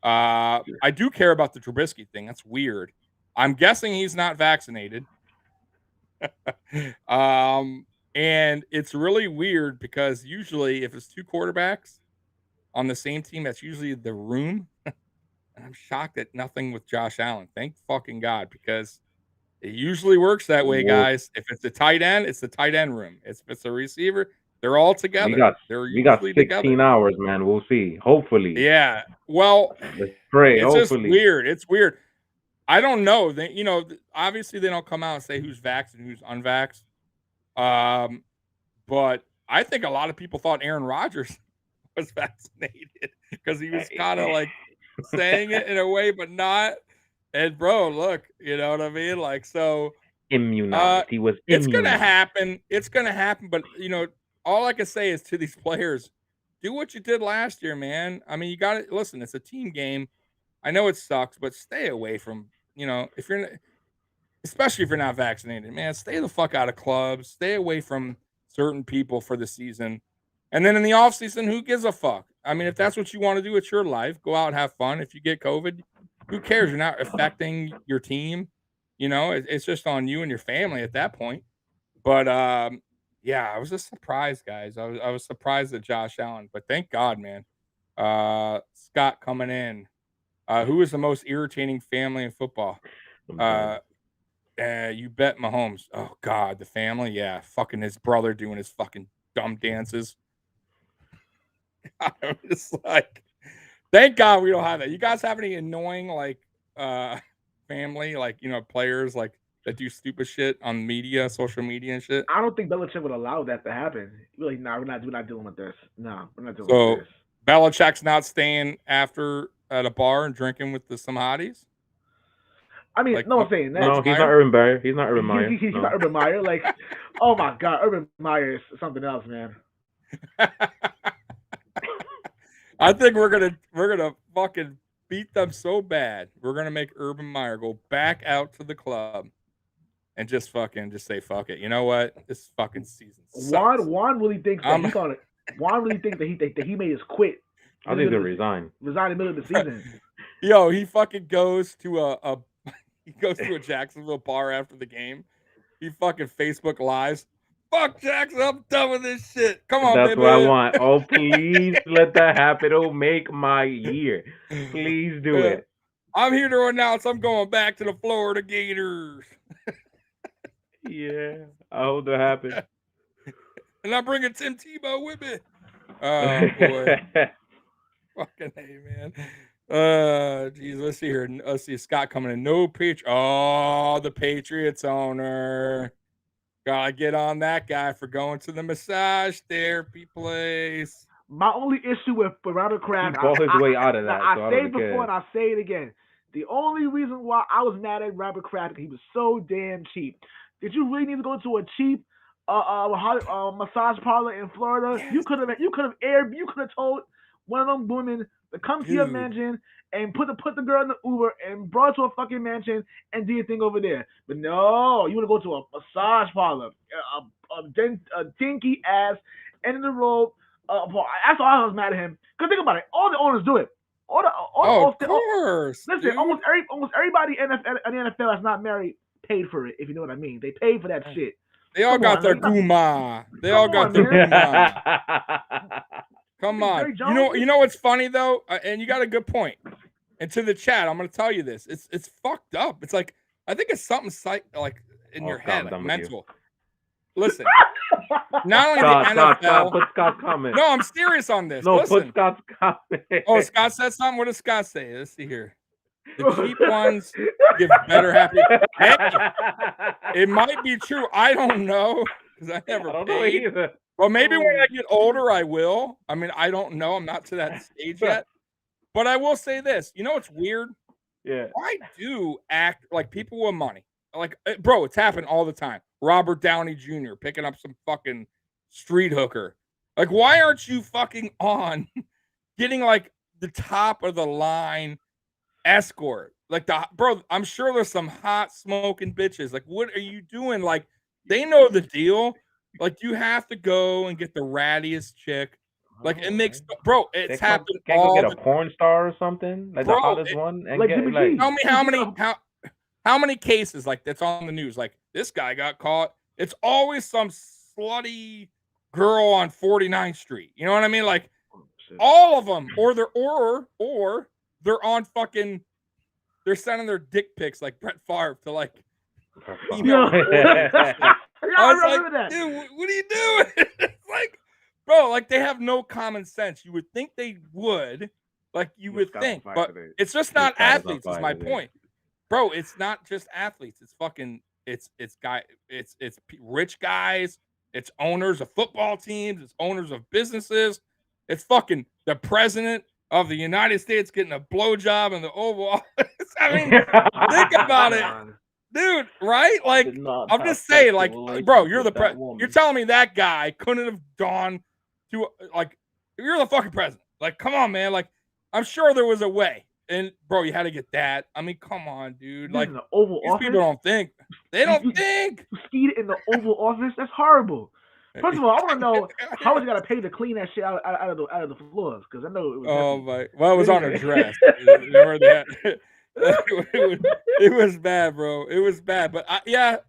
I do care about the Trubisky thing. That's weird. I'm guessing he's not vaccinated. And it's really weird because usually if it's two quarterbacks on the same team, that's usually the room. And I'm shocked that nothing with Josh Allen. Thank fucking God, because it usually works that way, guys. If it's a tight end, it's the tight end room. If it's a receiver, they're all together. They're we got usually 16 together. hours, man. We'll see. Hopefully. Yeah. Well, let's pray. It's Hopefully. just weird. It's weird. I don't know. They, obviously they don't come out and say who's vaxxed and who's unvaxxed. But I think a lot of people thought Aaron Rodgers was vaccinated because he was kind of like saying it in a way, but not. And bro, look, you know what I mean? Like, so immunized. He was immunized. It's gonna happen. It's gonna happen. But all I can say is to these players, do what you did last year, man. I mean, you got to listen. It's a team game. I know it sucks, but stay away from if you're, especially if you're not vaccinated, man. Stay the fuck out of clubs. Stay away from certain people for the season. And then in the off season, who gives a fuck? I mean, if that's what you want to do, it's your life. Go out and have fun. If you get COVID, who cares? You're not affecting your team. It's just on you and your family at that point. But yeah, I was just surprised, guys. I was surprised at Josh Allen, but thank God, man. Scott coming in. Who is the most irritating family in football? You bet Mahomes. Oh God, the family. Yeah, fucking his brother doing his fucking dumb dances. I'm just like, thank God we don't have that. You guys have any annoying family, players that do stupid shit on media, social media and shit? I don't think Belichick would allow that to happen. Really, no, we're not dealing with this. No, we're not dealing with this. Belichick's not staying after at a bar and drinking with some hotties? I mean, no one's saying that. No, he's not Urban Meyer. He's not Urban Meyer. He's not Urban Meyer. Like, oh my God, Urban Meyer is something else, man. I think we're gonna fucking beat them so bad. We're gonna make Urban Meyer go back out to the club and just say fuck it. You know what? This fucking season sucks. Juan really thinks that Juan really thinks that he made his quit. I think he'll resign. Resign in the middle of the season. Yo, he fucking goes to he goes to a Jacksonville bar after the game. He fucking Facebook lives. Fuck Jackson, I'm done with this shit. Come on, That's baby. what I want. Oh, please let that happen. It'll make my year. Please do it. I'm here to announce I'm going back to the Florida Gators. Yeah, I hope that happens. And I'm bringing Tim Tebow with me. Oh, boy. Fucking hey, man. Geez, let's see here. Let's see Scott coming in. No the Patriots owner. Gotta get on that guy for going to the massage therapy place. My only issue with Robert Kraft, he bought his way out of that. I said before and I say it again. The only reason why I was mad at Robert Kraft, he was so damn cheap. Did you really need to go to a cheap massage parlor in Florida? Yes. You could have told one of them women to come to your mansion and put the girl in the Uber and brought her to a fucking mansion and do your thing over there. But no, you want to go to a massage parlor, a dinky ass, end in the road. That's all I was mad at him. Cause think about it, all the owners do it. Of course. Listen, dude. almost everybody in the NFL that's not married paid for it. If you know what I mean, they paid for that shit. They all got their guma. They all got their guma. Come on. You know what's funny though, and you got a good point. And to the chat, I'm going to tell you this. It's fucked up. It's like I think it's something in your head, mental. Listen, not only the NFL. Put Scott's comment. No, I'm serious on this. No, listen. Put Scott's comment. Oh, Scott said something. What does Scott say? Let's see here. The cheap ones give better happy. Hey, it might be true. I don't know because I never paid. Well, maybe when I get older, I will. I mean, I don't know. I'm not to that stage yet. But I will say this. You know what's weird? Yeah. I do act like people with money. Like, bro, it's happened all the time. Robert Downey Jr. picking up some fucking street hooker. Like, why aren't you fucking on getting like the top of the line escort. Like bro, I'm sure there's some hot smoking bitches. Like, what are you doing? Like, they know the deal. Like, you have to go and get the rattiest chick. Like, it makes bro, it's happened Can't go all get a porn star or something, like the bro. hottest one, and like get Jimmy like. G. Tell me how many cases like that's on the news? Like, this guy got caught. It's always some slutty girl on 49th Street. You know what I mean? Like, all of them, or they're on fucking. They're sending their dick pics like Brett Favre to like female. I was like, that. dude, what are you doing? It's like, bro, like they have no common sense. You would think they would, like you would think, but it's just not athletes. Is my point, bro. It's not just athletes. It's fucking. It's rich guys. It's owners of football teams. It's owners of businesses. It's fucking the president of the United States getting a blowjob in the Oval Office. I mean, think about it, dude. Right? Like, I'm just saying, like, bro, you're you're telling me that guy couldn't have gone to like, you're the fucking president. Like, come on, man. Like, I'm sure there was a way. And bro, you had to get that. I mean, come on, dude. Like, the Oval these Office? people don't think. They don't think. You skied in the Oval Office? That's horrible. First of all, I want to know how much you got to pay to clean that shit out of the floors, because I know it was. Oh my! Well, it was on her dress. Remember that? It was bad, bro. It was bad. But yeah.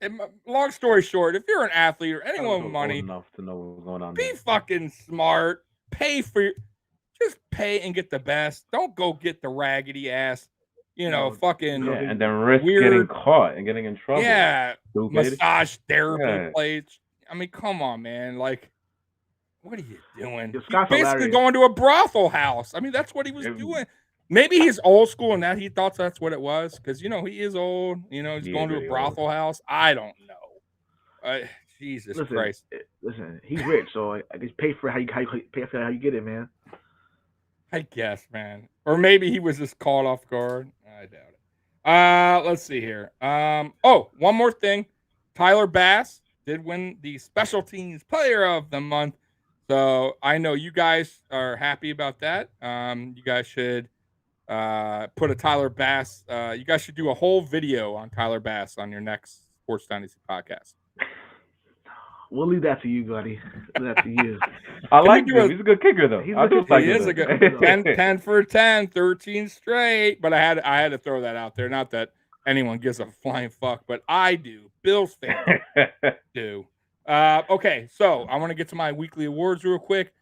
Long story short, if you're an athlete or anyone with money, enough to know what's going on. Be fucking smart. Just pay and get the best. Don't go get the raggedy ass. Fucking and then risk weird, getting caught and getting in trouble. Yeah, Stupid. massage therapy plates. I mean, come on, man. Like, what are you doing? He's basically going to a brothel house. I mean, that's what he was doing. Maybe he's old school and that he thought that's what it was, because he is old. He's going to a brothel house. I don't know. Jesus Christ. Listen, he's rich, so I just pay for how you get it, man. I guess, man. Or maybe he was just caught off guard. I doubt it. Let's see here. One more thing. Tyler Bass did win the Special Teams Player of the Month. So I know you guys are happy about that. You guys should put a Tyler Bass. You guys should do a whole video on Tyler Bass on your next Sports Dynasty podcast. We'll leave that to you, buddy. Leave that to you. I like him. He's a good kicker, though. He is a good 10 for 10, 13 straight. But I had to throw that out there. Not that anyone gives a flying fuck, but I do. Bills fans do. Okay, so I want to get to my weekly awards real quick.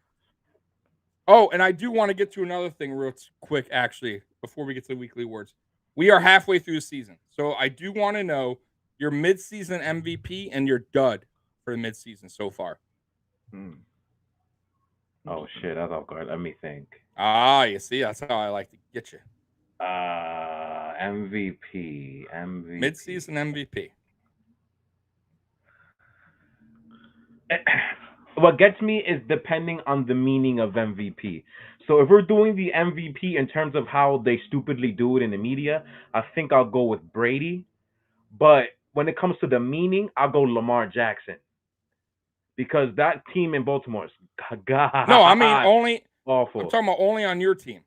Oh, and I do want to get to another thing real quick, actually, before we get to the weekly awards. We are halfway through the season, so I do want to know your midseason MVP and your dud for the midseason so far. Oh shit, that's off guard. Let me think. You see, that's how I like to get you. MVP. Midseason MVP. What gets me is depending on the meaning of MVP. So if we're doing the MVP in terms of how they stupidly do it in the media, I think I'll go with Brady. But when it comes to the meaning, I'll go Lamar Jackson. Because that team in Baltimore is God. No, I mean only awful. I'm talking about only on your team.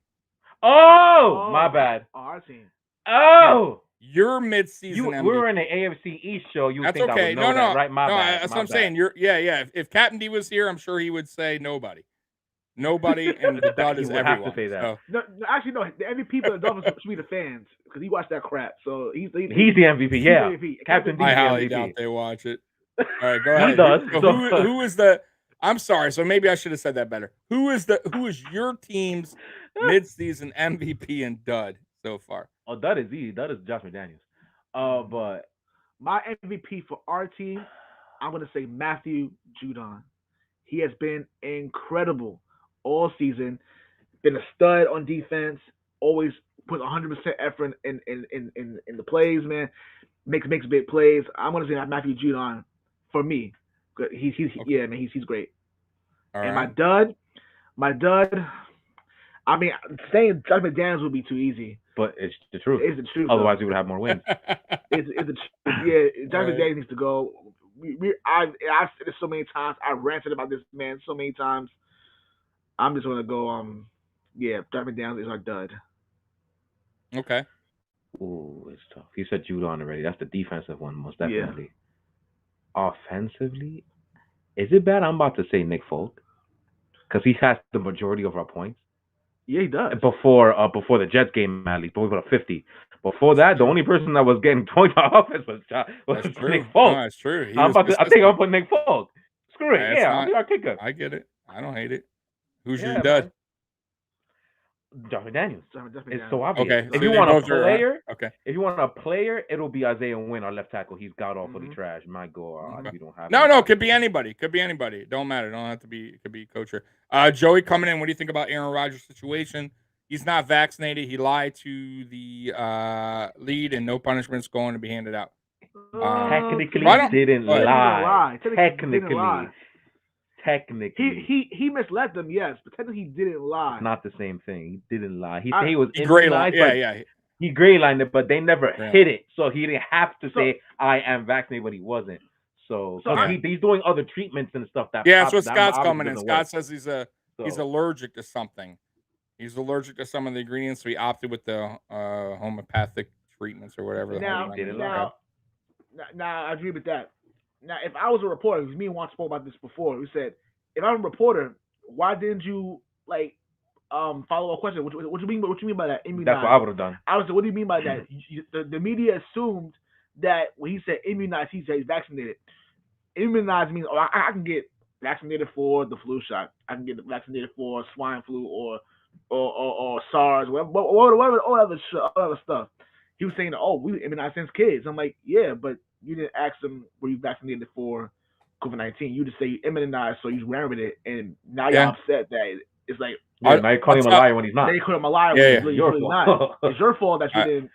Oh, my bad. Our team. Oh, your midseason MVP. We were in the AFC East show. You that's think okay. I would know that, right? My bad. That's what I'm saying. Yeah. If Captain D was here, I'm sure he would say nobody. Nobody, and the dud is everyone. Have to say that. So. No, actually, no. The MVP of the Dolphins should be the fans, because he watched that crap. So he's the MVP. Yeah, MVP. Captain D. I highly doubt they watch it. All right, go ahead. He does. Who is the? I'm sorry. So maybe I should have said that better. Who is your team's midseason MVP and dud so far? Oh, that is easy. That is Josh McDaniels. But my MVP for our team, I'm gonna say Matthew Judon. He has been incredible all season. Been a stud on defense. Always put 100% effort in the plays, man. Makes big plays. I'm gonna say Matthew Judon for me. He's yeah, man. He's great. All and right. my dud. I mean, saying Josh McDaniels would be too easy. But it's the truth. It's the truth. Otherwise, we would have more wins. It's the truth. Yeah, Josh McDaniels needs to go. I've said this so many times. I ranted about this man so many times. I'm just gonna go Yeah, Josh McDaniels is our dud. Okay. Ooh, it's tough. You said Judon already. That's the defensive one, most Yeah. definitely. Offensively, is it bad? I'm about to say Nick Folk because he has the majority of our points. Yeah, he does. Before the Jets game, at least, but we put up 50. Before that, the only person that was getting points on offense was That's true. Nick Folk. No, that's true. He I was think consistent. I'll put Nick Folk. Screw it. That's Yeah, not- I'll be our kicker. I get it. I don't hate it. Who's your Yeah, dud? man. Josh McDaniels. Josh It's McDaniels. so obvious. Okay. If so you they want a both are, player, okay. if you want a player, it'll be Isaiah Wynn, our left tackle. He's god awfully Mhm. trash. My God, Okay. you don't have. No, anybody. could be anybody. Could be anybody. It don't matter. It don't have to be. It could be Coacher. Joey coming in. What do you think about Aaron Rodgers' situation? He's not vaccinated. He lied to the lead, and no punishment's going to be handed out. Technically, why don't- didn't Go ahead. lie. Technically, didn't lie. Technically, He misled them, yes, but technically he didn't lie. not the same thing. He didn't lie. He I- said he was He gray line. immunized, Yeah, but yeah. he gray lined it, but they never Yeah. hit it, so he didn't have to So- say I am vaccinated, but he wasn't. So So I- he's doing other treatments and stuff that. Yeah, that's what that Scott's obviously coming in. doesn't Scott work. says he's So, allergic to something. He's allergic to some of the ingredients, so he opted with the homeopathic treatments or whatever. the hell Now, he did. now, now, I agree with that. Now, if I was a reporter, because me and Juan spoke about this before, we said, if I'm a reporter, why didn't you follow a question? What you mean? What you mean by that? that's what I would have done. I was like, what do you mean by that? The media assumed that when he said immunized, he said he's vaccinated. Immunized means I can get vaccinated for the flu shot. I can get vaccinated for swine flu or SARS, whatever all other stuff. He was saying, oh, we immunized since kids. I'm like, yeah, but you didn't ask them were you vaccinated for COVID-19. You just say you immunized, so you're wearing it, and now you're upset that it's like. Yeah, now you're calling him a liar when he's not. Now you call him a liar Yeah, when yeah. he's really, Your really fault. not. It's your fault that you didn't.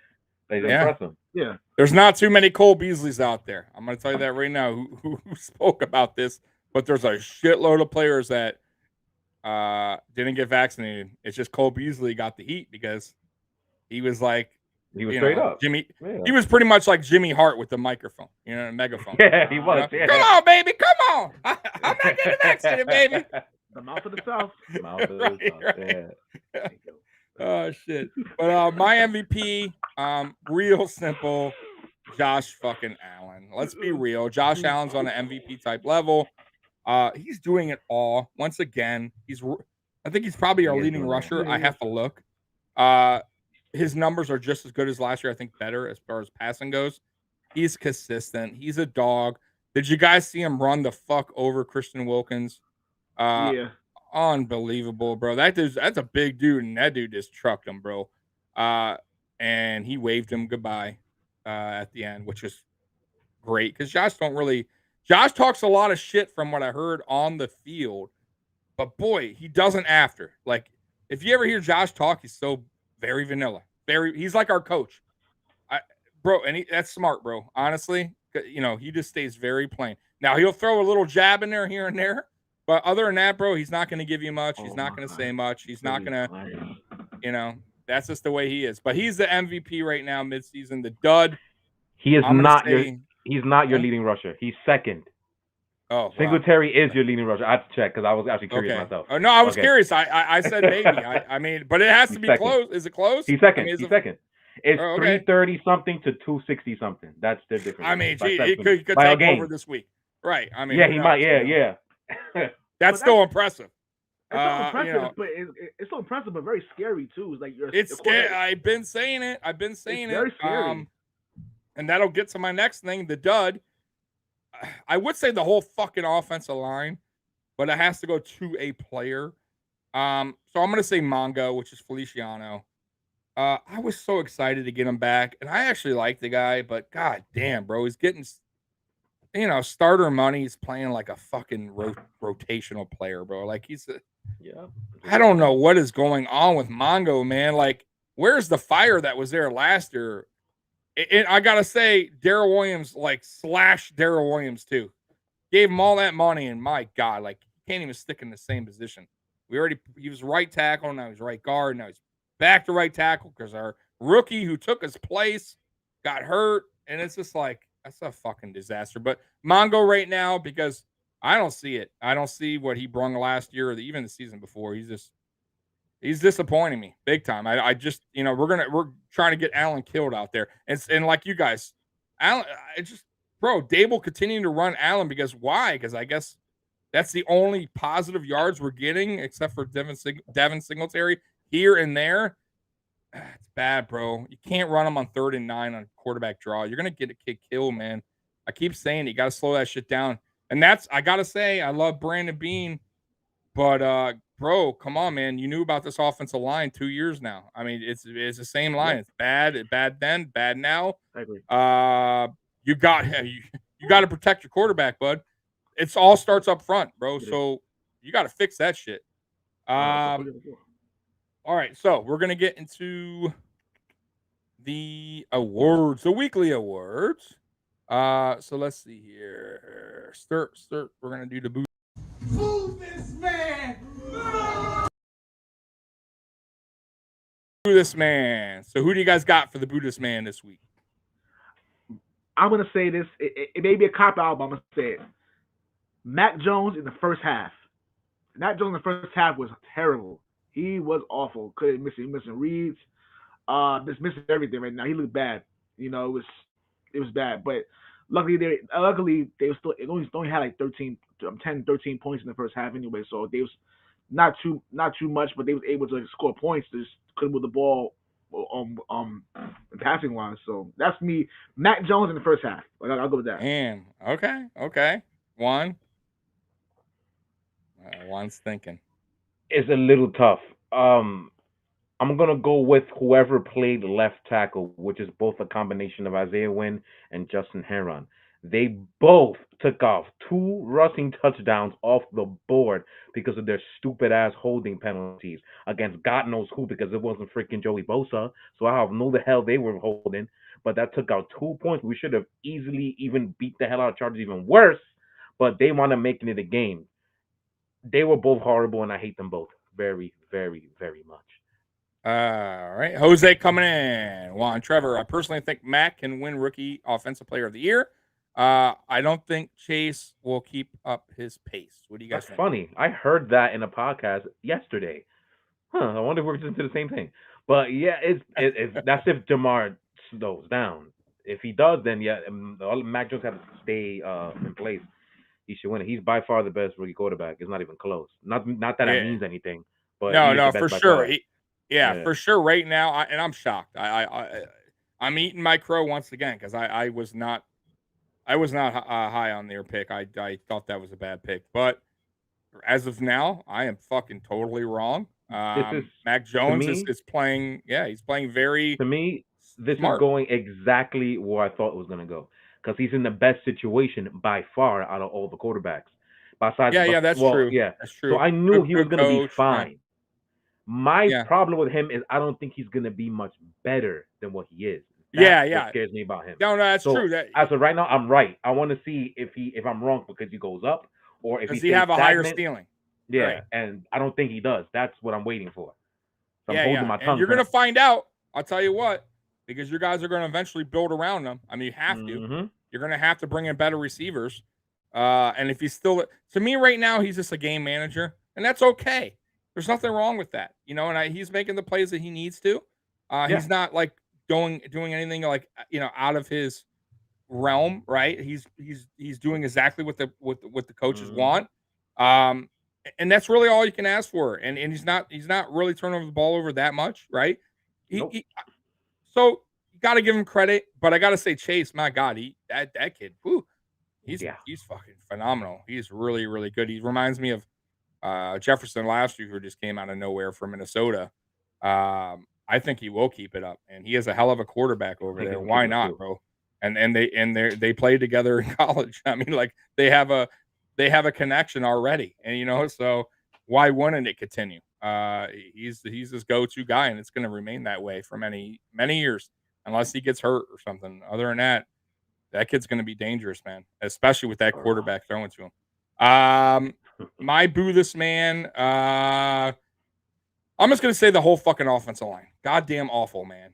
They didn't Yeah. press him. Yeah. There's not too many Cole Beasleys out there. I'm going to tell you that right now who spoke about this, but there's a shitload of players that didn't get vaccinated. It's just Cole Beasley got the heat because he was like, He was straight up. Jimmy. Yeah. He was pretty much like Jimmy Hart with the microphone, a megaphone. Yeah, he was. You Yeah. know? Come on, baby, come on. I'm not getting vaccinated, baby. The mouth of the South. Mouth of the Right, South, right. yeah. Oh shit! But my MVP, real simple, Josh fucking Allen. Let's be real. Josh Allen's on an MVP type level. He's doing it all once again. I think he's probably our He is leading doing it. rusher. I have to look. His numbers are just as good as last year. I think better as far as passing goes. He's consistent. He's a dog. Did you guys see him run the fuck over Christian Wilkins? Yeah. Unbelievable, bro. That's a big dude, and that dude just trucked him, bro. And he waved him goodbye at the end, which is great because Josh talks a lot of shit from what I heard on the field, but boy, he doesn't after. Like, if you ever hear Josh talk, he's so very vanilla. He's like our coach, bro, and that's smart, bro. Honestly, he just stays very plain. Now he'll throw a little jab in there here and there. But other than that, bro, he's not going to give you much. He's not going to say much. He's not going to, that's just the way he is. But he's the MVP right now, midseason. The dud. He is he's not your leading rusher. He's second. Oh, wow. Singletary is your leading rusher. I have to check because I was actually curious myself. Oh, no, I was curious. I said maybe. I mean, but it has to be second. close. Is it close? He's second. He's second. It's okay. 330 something to 260 something. That's the difference. I mean, he could take over this week. Right. I mean, yeah, he might. Yeah. That's still impressive. It's so impressive, but it's so impressive, but very scary too. It's like it's scary. I've been saying it. It's very scary. And that'll get to my next thing, the dud. I would say the whole fucking offensive line, but it has to go to a player. So I'm gonna say Mongo, which is Feliciano. I was so excited to get him back, and I actually like the guy, but god damn, bro, he's getting starter money. He's playing like a fucking rotational player, bro. Like I don't know what is going on with Mongo, man. Like, where's the fire that was there last year? And I gotta say, Darrell Williams, slash Darrell Williams too. Gave him all that money, and my God, he can't even stick in the same position. He was right tackle, now he's right guard, now he's back to right tackle because our rookie who took his place got hurt, and it's just that's a fucking disaster. But Mongo right now, because I don't see it. I don't see what he brung last year or even the season before. He's He's disappointing me big time. I just, we're trying to get Allen killed out there. And like you guys, Allen, Dable continuing to run Allen because why? Because I guess that's the only positive yards we're getting, except for Devin Singletary here and there. It's bad, bro. You can't run them on 3rd and 9 on quarterback draw. You're gonna get a kid killed, man. I keep saying you got to slow that shit down. And I gotta say, I love Brandon Beane, but bro, come on, man. You knew about this offensive line 2 years now. I mean, it's the same line. It's bad then, bad now. I agree. You got to protect your quarterback, bud. It's all starts up front, bro. So you got to fix that shit. All right, so we're gonna get into the awards, the weekly awards. So let's see here. Start. We're gonna do the boo. Boo this man! Boo this man. So who do you guys got for the boo this man this week? I'm gonna say this. It may be a cop out, but I'm gonna say it. Mac Jones in the first half. Mac Jones in the first half was terrible. He was awful. Couldn't miss it. Missing reads. Just missing everything right now. He looked bad. It was bad. But luckily they only had like 10, 13 points in the first half anyway. So they was not too much, but they was able to score points. Just couldn't move the ball passing line. So that's me. Mac Jones in the first half. I'll go with that. Man, okay. One's thinking. It's a little tough. I'm gonna go with whoever played left tackle, which is both a combination of Isaiah Wynn and Justin Herron. They both took off 2 rushing touchdowns off the board because of their stupid ass holding penalties against God knows who, because it wasn't freaking Joey Bosa. So I don't know the hell they were holding, but that took out 2 points. We should have easily even beat the hell out of Chargers, even worse, but they wound up making it a game. They were both horrible, and I hate them both very, very, very much. All right. Jose coming in. Juan Trevor. I personally think Mac can win Rookie Offensive Player of the Year. I don't think Chase will keep up his pace. What do you guys think? That's funny. I heard that in a podcast yesterday. I wonder if we're listening to the same thing. But yeah, that's if Jamar slows down. If he does, then yeah, Mac Jones has to stay in place. He should win it. He's by far the best rookie quarterback. It's not even close. Not that that means anything. But no, for sure. For sure. Right now, I'm shocked. I'm eating my crow once again because I was not high on their pick. I thought that was a bad pick, but as of now, I am fucking totally wrong. Mac Jones is playing. Yeah, he's playing very. To me, this smart. Is going exactly where I thought it was going to go. Because he's in the best situation by far out of all the quarterbacks. Besides, that's true. Yeah, that's true. So I knew he was going to be fine. Yeah. My problem with him is I don't think he's going to be much better than what he is. That's what scares me about him. No, that's true. As of right now, I'm right. I want to see if I'm wrong because he goes up or if does he have a higher ceiling. Yeah, right. And I don't think he does. That's what I'm waiting for. So I'm holding my tongue. And you're going to find out. I'll tell you what. Because you guys are going to eventually build around them. I mean, you have to. Mm-hmm. You're going to have to bring in better receivers. And if he's still, to me right now, he's just a game manager. And that's okay. There's nothing wrong with that. And he's making the plays that he needs to. He's not like doing anything like, out of his realm, right? He's doing exactly what the coaches want. And that's really all you can ask for. And he's not really turning the ball over that much, right? Nope. So you got to give him credit, but I got to say, Chase, my God, that kid, he's fucking phenomenal. He's really, really good. He reminds me of Jefferson last year, who just came out of nowhere from Minnesota. I think he will keep it up, and he is a hell of a quarterback over there. Why not, bro? And they played together in college. I mean, like they have a connection already, and so why wouldn't it continue? He's his go-to guy, and it's going to remain that way for many, many years, unless he gets hurt or something. Other than that kid's going to be dangerous, man, especially with that quarterback throwing to him. My boo this man. I'm just going to say the whole fucking offensive line. Goddamn awful, man.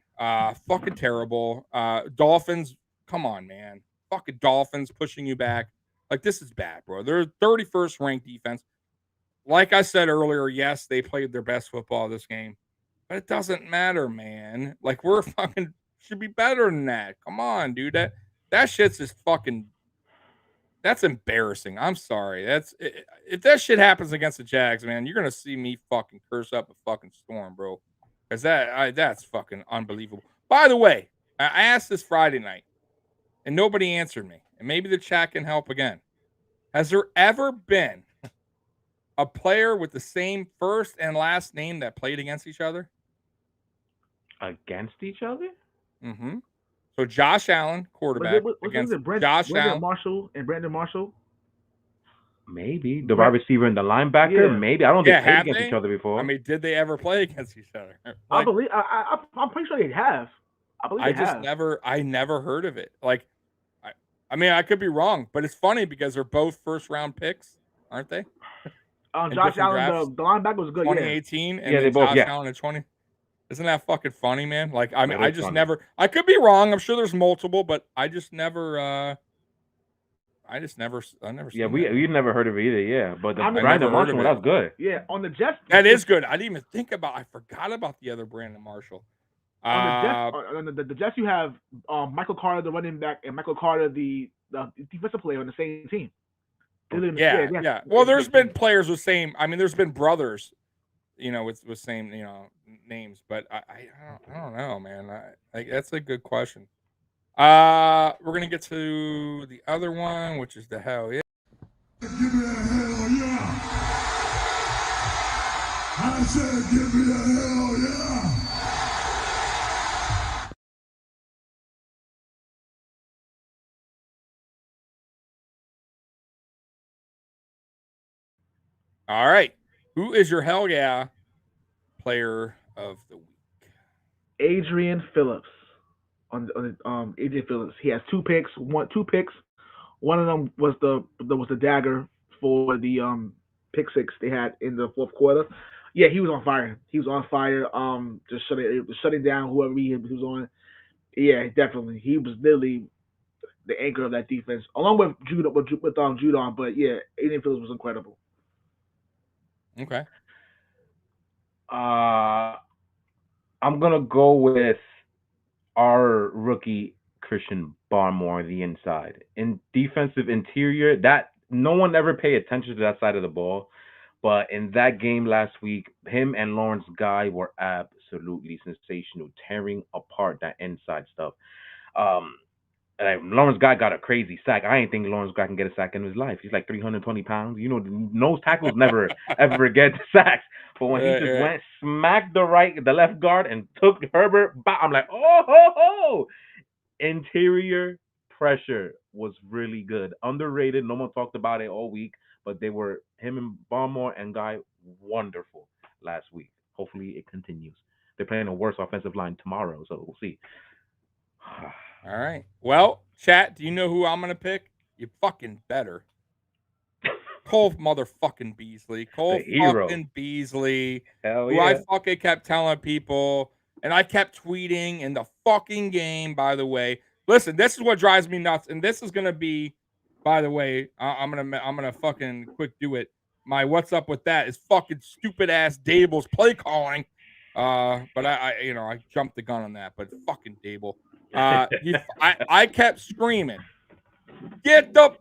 Fucking terrible. Dolphins, come on, man. Fucking Dolphins pushing you back. Like, this is bad, bro. They're 31st ranked defense. like I said earlier, yes, they played their best football this game, but it doesn't matter, man. Like, we're fucking should be better than that. Come on, dude. That shit's just fucking. That's embarrassing. I'm sorry. If that shit happens against the Jags, man, you're gonna see me fucking curse up a fucking storm, bro. Because that's fucking unbelievable. By the way, I asked this Friday night, and nobody answered me. And maybe the chat can help again. Has there ever been a player with the same first and last name that played against each other? Against each other? Mm-hmm. So Josh Allen, quarterback, against Josh Allen. Marshall and Brandon Marshall. Maybe the wide receiver and the linebacker. Yeah. Maybe I don't think they played against each other before. I mean, did they ever play against each other? Like, I'm pretty sure they have. I never heard of it. Like, I mean, I could be wrong, but it's funny because they're both first round picks, aren't they? Josh Allen, the linebacker was good. 2018, and they then both. Josh Allen in 20. Isn't that fucking funny, man? Like, I mean, I just never. I could be wrong. I'm sure there's multiple, but I just never. I never. Yeah, we never heard of it either. Yeah, but the Brandon Marshall one, that's good. Yeah, on the Jets. That is good. I didn't even think about. I forgot about the other Brandon Marshall. On the Jets, you have Michael Carter, the running back, and Michael Carter, the defensive player on the same team. Yeah. Well, there's been players with same. I mean, there's been brothers, with same, names. But I don't know, man. That's a good question. We're gonna get to the other one, which is the hell yeah. Give me a hell yeah! I said, give me a hell yeah! All right. Who is your hell yeah player of the week? Adrian Phillips. Adrian Phillips. He has two picks. One of them was the dagger for the pick six they had in the fourth quarter. Yeah, he was on fire. Just shutting down whoever he was on. Yeah, definitely. He was literally the anchor of that defense, along with Judon. But yeah, Adrian Phillips was incredible. Okay. I'm gonna go with our rookie Christian Barmore, the inside. In defensive interior, that no one ever paid attention to that side of the ball. But in that game last week, him and Lawrence Guy were absolutely sensational, tearing apart that inside stuff. Lawrence Guy got a crazy sack. I ain't think Lawrence Guy can get a sack in his life. He's like 320 pounds. Nose tackles never ever get sacks. But when he just went, smacked the left guard and took Herbert, I'm like, oh ho ho! Interior pressure was really good. Underrated. No one talked about it all week, but they were, him and Barmore and Guy, wonderful last week. Hopefully it continues. They're playing a worse offensive line tomorrow, so we'll see. All right. Well, chat, do you know who I'm going to pick? You fucking better. Cole motherfucking Beasley. Cole fucking Beasley. Hell who yeah. I fucking kept telling people, and I kept tweeting in the fucking game, by the way. Listen, this is what drives me nuts, and this is going to be, by the way, I'm gonna fucking quick do it. My what's up with that is fucking stupid ass Dable's play calling. But I jumped the gun on that, but fucking Dable. I kept screaming, get the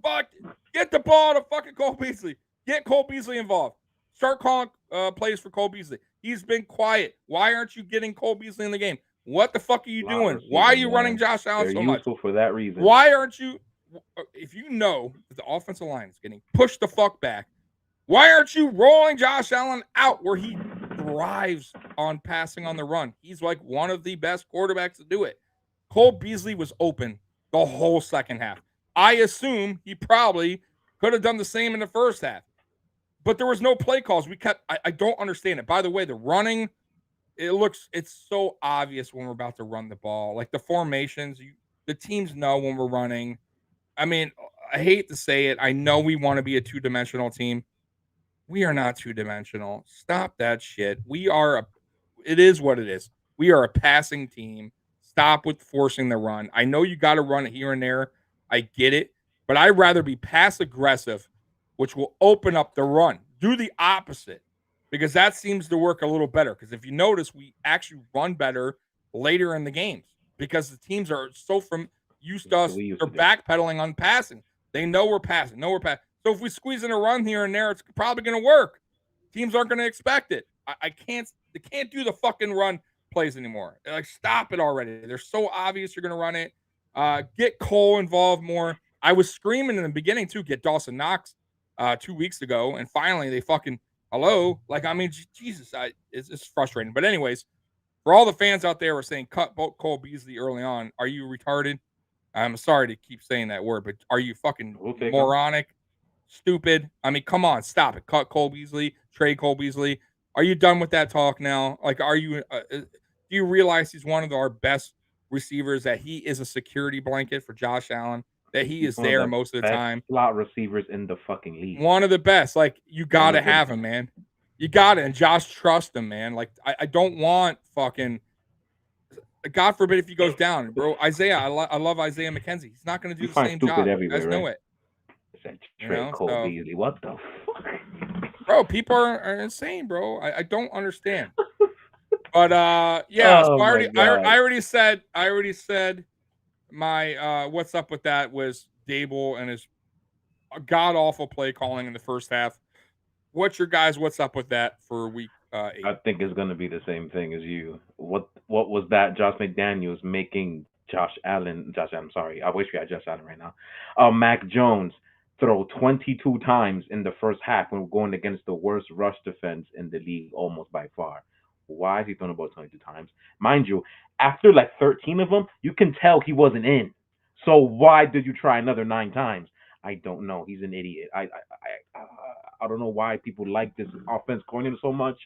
ball to fucking Cole Beasley. Get Cole Beasley involved. Start calling plays for Cole Beasley. He's been quiet. Why aren't you getting Cole Beasley in the game? What the fuck are you doing? Why are you running Josh Allen so much? Useful for that reason. Why aren't you? If you know that the offensive line is getting pushed the fuck back, why aren't you rolling Josh Allen out where he thrives on passing on the run? He's like one of the best quarterbacks to do it. Cole Beasley was open the whole second half. I assume he probably could have done the same in the first half, but there was no play calls. I don't understand it. By the way, the running, it's so obvious when we're about to run the ball. Like the formations, the teams know when we're running. I mean, I hate to say it. I know we want to be a two-dimensional team. We are not two-dimensional. Stop that shit. It is what it is. We are a passing team. Stop with forcing the run. I know you got to run it here and there. I get it. But I'd rather be pass aggressive, which will open up the run. Do the opposite, because that seems to work a little better. Because if you notice, we actually run better later in the games because the teams are so used to us. They're backpedaling on passing. They know we're passing. So if we squeeze in a run here and there, it's probably going to work. Teams aren't going to expect it. They can't do the fucking run plays anymore. Like, stop it already. They're so obvious you're going to run it. Get Cole involved more. I was screaming in the beginning too, get Dawson Knox 2 weeks ago, and finally they fucking hello. Like, I mean, Jesus, it's frustrating. But anyways, for all the fans out there who are saying cut Cole Beasley early on, are you retarded? I'm sorry to keep saying that word, but are you fucking moronic? Stupid. I mean, come on, stop it. Cut Cole Beasley, trade Cole Beasley. Are you done with that talk now? Like, are you? Do you realize he's one of our best receivers? That he is a security blanket for Josh Allen. That he is there most of the time. Slot receivers in the fucking league. One of the best. Like, you gotta have him, man. You got it. And Josh trusts him, man. Like, I don't want fucking. God forbid if he goes down, bro. Isaiah, I love Isaiah McKenzie. He's not going to do the same job. You guys know it. Cole Beasley. What the fuck? Bro, people are insane, bro. I don't understand. But yeah, so I already said my what's up with that was Dable and his god awful play calling in the first half. What's your guys? What's up with that for week 8? I think it's going to be the same thing as you. What was that? Josh McDaniels making Josh Allen. Sorry, I wish we had Josh Allen right now. Mac Jones throw 22 times in the first half when we're going against the worst rush defense in the league, almost by far. Why is he throwing about 22 times? Mind you, after like 13 of them, you can tell he wasn't in. So why did you try another 9 times? I don't know. He's an idiot. I don't know why people like this offense coordinator so much.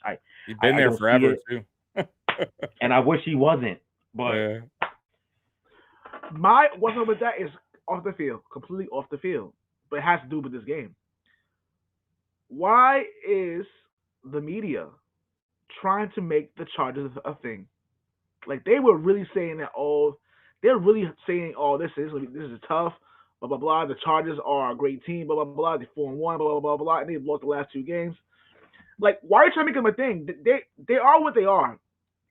He's been there forever too. And I wish he wasn't. But my what's up with that is off the field, completely off the field. But it has to do with this game. Why is the media trying to make the Chargers a thing? Like, they were really saying that, they're really saying, this is tough, blah, blah, blah. The Chargers are a great team, blah, blah, blah. They're 4-1, blah, blah, blah, blah, and they've lost the last 2 games. Like, why are you trying to make them a thing? They are what they are.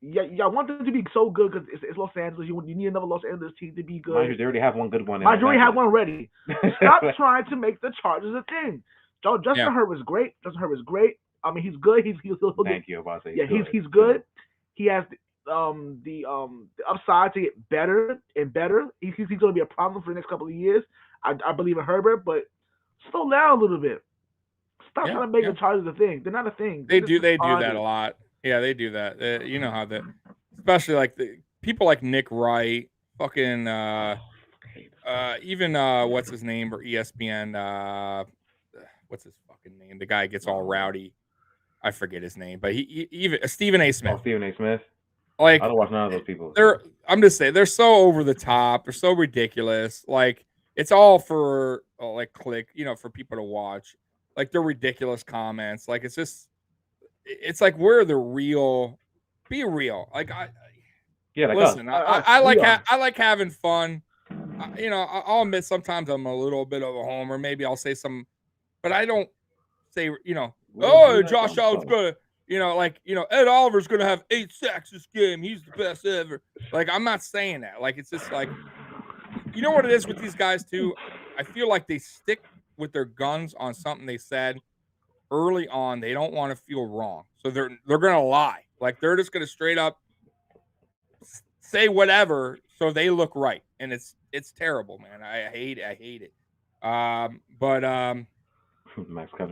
Y'all want them to be so good because it's Los Angeles. You need another Los Angeles team to be good. They already have one good one. They already have one ready. Stop trying to make the Chargers a thing. Justin Herbert is great. I mean, he's good. He'll Thank you, about to say. Yeah, he's good. He has the upside to get better and better. He's going to be a problem for the next couple of years. I believe in Herbert, but slow down a little bit. Stop trying to make the Chargers a thing. They're not a thing. They do that a lot. Yeah, they do that. You know how that, especially like the people like Nick Wright, fucking even what's his name, or ESPN, what's his fucking name? The guy gets all rowdy. I forget his name, but he even Stephen A. Smith. Stephen A. Smith. Like, I don't watch none of those people. I'm just saying, they're so over the top. They're so ridiculous. Like, it's all for like click, for people to watch. Like, they're ridiculous comments. Like, it's like we're the real. Be real. Like, listen. I like having fun. I'll admit sometimes I'm a little bit of a homer. Maybe I'll say some, but I don't say Josh Allen's good. Ed Oliver's gonna have 8 sacks this game. He's the best ever. Like, I'm not saying that. Like, it's just like, you know what it is with these guys too. I feel like they stick with their guns on something they said early on. They don't want to feel wrong, so they're gonna lie. Like, they're just gonna straight up say whatever so they look right, and it's terrible, man. I hate it.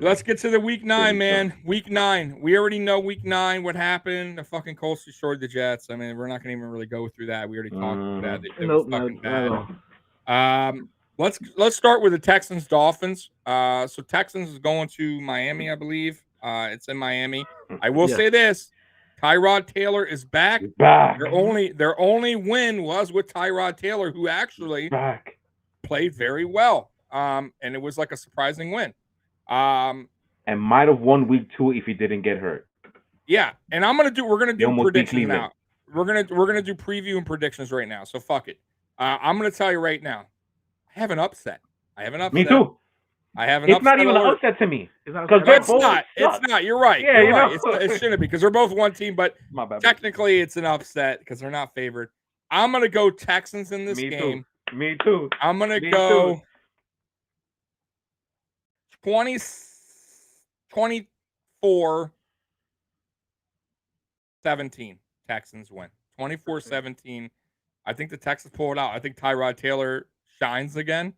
Let's get to the week 9, man. Week 9. We already know week 9 what happened. The fucking Colts destroyed the Jets. I mean, we're not gonna even really go through that. We already talked about that. It was fucking bad. Let's start with the Texans Dolphins. So Texans is going to Miami, I believe. It's in Miami. I will say this: Tyrod Taylor is back. Their only win was with Tyrod Taylor, who actually played very well. And it was like a surprising win. And might have won week 2 if he didn't get hurt. Yeah, and we're gonna do predictions now. We're gonna do preview and predictions right now. So fuck it. I'm gonna tell you right now. I have an upset. Me too. I have an It's upset not even an alert. upset to me. It's not Because upset they're at It's all. both not. It's suck. not. You're right. Yeah, You're you right. know? It shouldn't be because they're both one team, but My bad. technically it's an upset because they're not favored. I'm gonna go Texans in this Me game. too. Me too. I'm gonna Me go too. 24-17. Texans win. 24-17. I think the Texans pull it out. I think Tyrod Taylor shines again.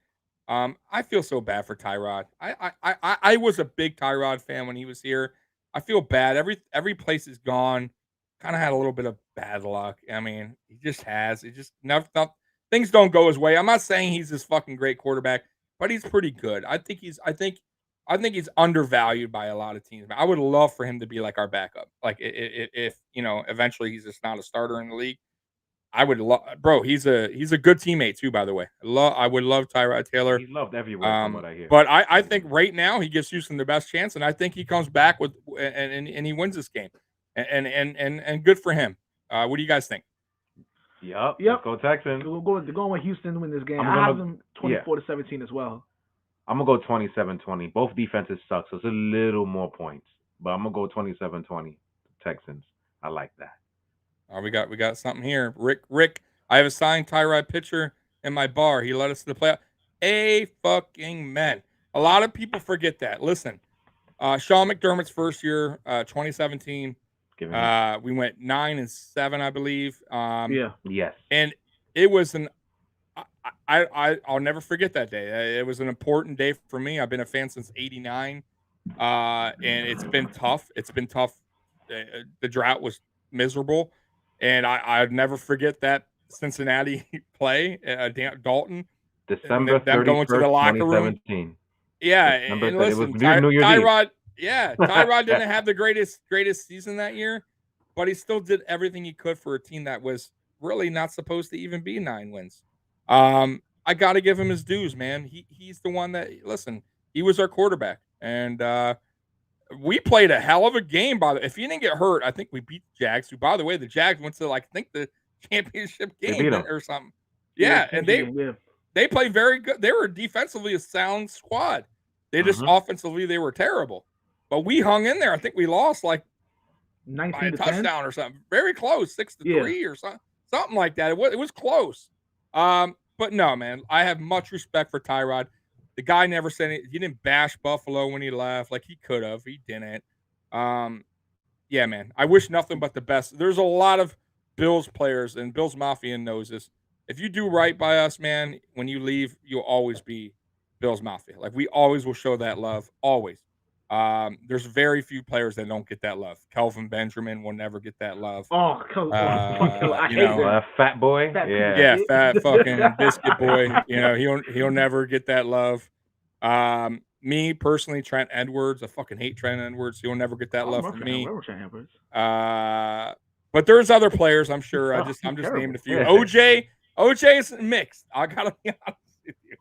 I feel so bad for Tyrod. I was a big Tyrod fan when he was here. I feel bad. Every place he's gone, kind of had a little bit of bad luck. I mean, he just has. It just never things don't go his way. I'm not saying he's this fucking great quarterback, but he's pretty good. I think he's undervalued by a lot of teams. I would love for him to be like our backup. Like if eventually he's just not a starter in the league. I would love, bro. He's a good teammate too, by the way. I would love Tyrod Taylor. He's loved everywhere from what I hear. But I think right now he gives Houston the best chance, and I think he comes back with and he wins this game, and good for him. What do you guys think? Yep. Yep. Let's go Texans. They're going with Houston to win this game. I'm I have gonna- them 24-17 as well. I'm going to go 27-20. Both defenses suck, so it's a little more points. But I'm going to go 27-20. Texans. I like that. We got something here. Rick, I have a signed Tyrod pitcher in my bar. He led us to the playoff. Fucking man. A lot of people forget that. Listen, Sean McDermott's first year, 2017. We went 9-7, I believe. Yeah. Yes. And it was I'll never forget that day. It was an important day for me. I've been a fan since '89, and it's been tough. The drought was miserable, and I'd never forget that Cincinnati play. Dalton, December 31st, them going to the locker room. 2017. Yeah, December and 30th. listen, It was New Year's Eve. Tyrod didn't have the greatest season that year, but he still did everything he could for a team that was really not supposed to even be 9 wins. I got to give him his dues, man. He's the one that, listen, he was our quarterback, and we played a hell of a game. If he didn't get hurt, I think we beat the Jags. Who, by the way, the Jags went to the championship game or something. Yeah, and they played very good. They were defensively a sound squad. They just offensively they were terrible, but we hung in there. I think we lost like 19 by a to touchdown 10? or something. Very close, 6-3 or something like that. It was close. But no, man, I have much respect for Tyrod. The guy never said anything. He didn't bash Buffalo when he left like he could have. He didn't. Yeah, man. I wish nothing but the best. There's a lot of Bills players, and Bills Mafia knows this. If you do right by us, man, when you leave, you'll always be Bills Mafia. Like, we always will show that love. Always. There's very few players that don't get that love. Kelvin Benjamin will never get that love. Oh, I hate that. Fat boy. Yeah, fat fucking biscuit boy. He'll never get that love. Me personally, Trent Edwards, I fucking hate Trent Edwards. He'll never get that love from me. But there's other players, I'm sure. I'm just naming a few. OJ's mixed. I gotta be honest with you.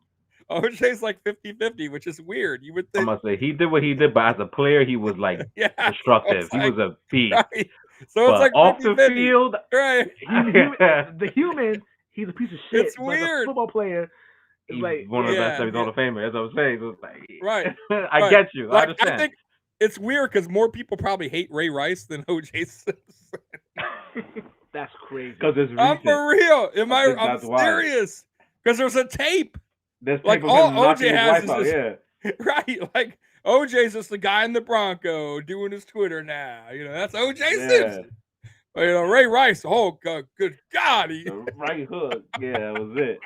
OJ's like 50-50, which is weird. You would think. I must say he did what he did, but as a player, he was like destructive. He was a beast. Right. So it's like off 50-50. the field, right? He's a piece of shit. It's weird. A football player. He's like one of the best Hall of Famers. That's what I'm saying. So it's like, right. I get you. Like, I understand. I think it's weird because more people probably hate Ray Rice than OJ Simpson. That's crazy. Because it's recent. I'm for real. I'm serious. Because there's a tape. There's like all OJ has is just, right. Like OJ's just the guy in the Bronco doing his Twitter now. That's OJ Simpson. But, Ray Rice. Oh good God. The right hook. Yeah, that was it.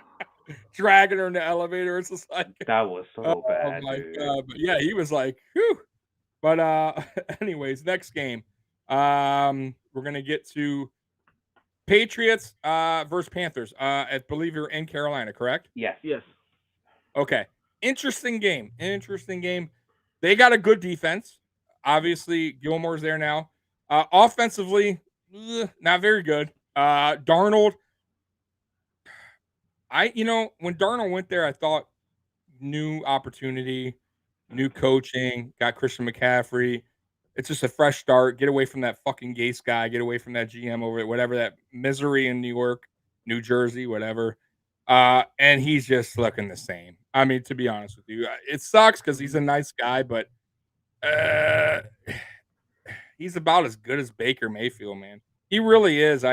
Dragging her in the elevator. It's just like that was so bad. Oh my dude. God. But yeah, he was like, whew. But anyways, next game. We're gonna get to Patriots versus Panthers. I believe you're in Carolina, correct? Yes. Okay. Interesting game. They got a good defense. Obviously, Gilmore's there now. Offensively, not very good. Darnold. When Darnold went there, I thought new opportunity, new coaching, got Christian McCaffrey. It's just a fresh start. Get away from that fucking Gase guy. Get away from that GM over it, whatever, that misery in New York, New Jersey, whatever. And he's just looking the same. I mean, to be honest with you, it sucks because he's a nice guy, but he's about as good as Baker Mayfield, man. He really is.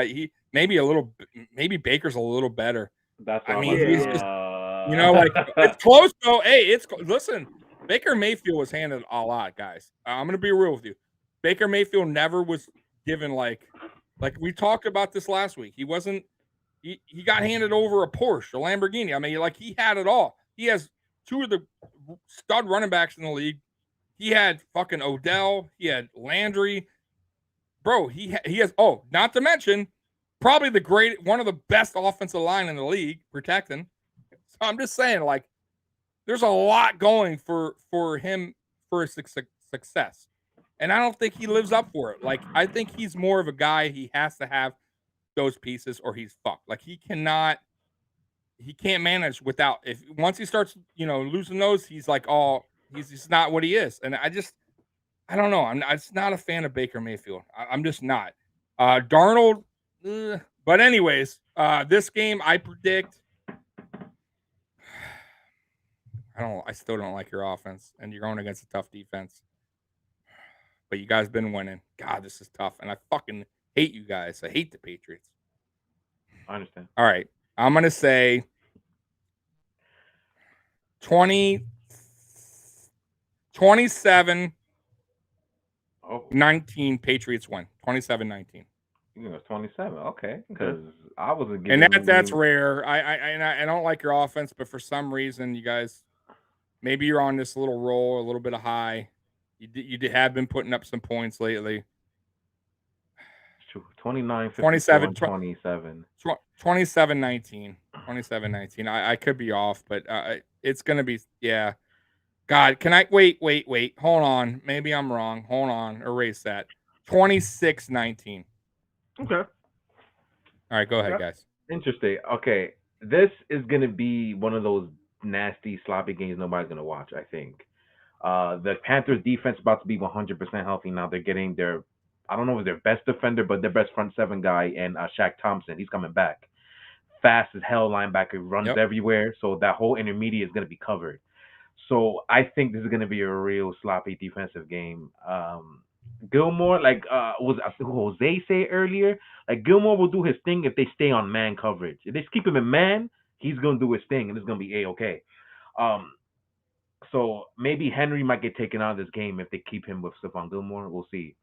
Maybe Baker's a little better. That's I what mean, I'm he's about just, to like it's close though. Hey, listen. Baker Mayfield was handed a lot, guys. I'm gonna be real with you. Baker Mayfield never was given like we talked about this last week. He wasn't. He got handed over a Porsche, a Lamborghini. I mean, like he had it all. He has two of the stud running backs in the league. He had fucking Odell. He had Landry. Bro, he has. Oh, not to mention, probably one of the best offensive line in the league protecting. So I'm just saying, like, there's a lot going for him for his success, and I don't think he lives up for it. Like, I think he's more of a guy. He has to have those pieces, or he's fucked. Like, he can't manage without. If once he starts, losing those, he's like, oh, he's just not what he is, and I don't know. I'm just not a fan of Baker Mayfield. I'm just not. Darnold, but anyways, this game I predict. I still don't like your offense, and you're going against a tough defense. But you guys been winning. God, this is tough, and I fucking hate you guys. I hate the Patriots. I understand. All right, I'm gonna say 27. Oh, 19 Patriots win. 27-19. you know, it's 27. Okay, because I wasn't giving. And that's rare. I don't like your offense, but for some reason, you guys, maybe you're on this little roll, a little bit of high. You have been putting up some points lately. 29, 27, 27. 27-19. 27-19. I could be off, but it's gonna be God, can I wait? Hold on. Maybe I'm wrong. Hold on. Erase that. 26-19. Okay. All right, go ahead, guys. Interesting. Okay, this is gonna be one of those nasty, sloppy games nobody's gonna watch. I think. The Panthers defense about to be 100% healthy now. They're getting I don't know if their best defender, but their best front seven guy, and Shaq Thompson. He's coming back. Fast as hell linebacker, runs everywhere. So that whole intermediate is gonna be covered. So I think this is gonna be a real sloppy defensive game. Gilmore, was Jose say earlier, like Gilmore will do his thing if they stay on man coverage. If they just keep him in man, he's gonna do his thing, and it's gonna be a-okay. So maybe Henry might get taken out of this game if they keep him with Stephon Gilmore. We'll see.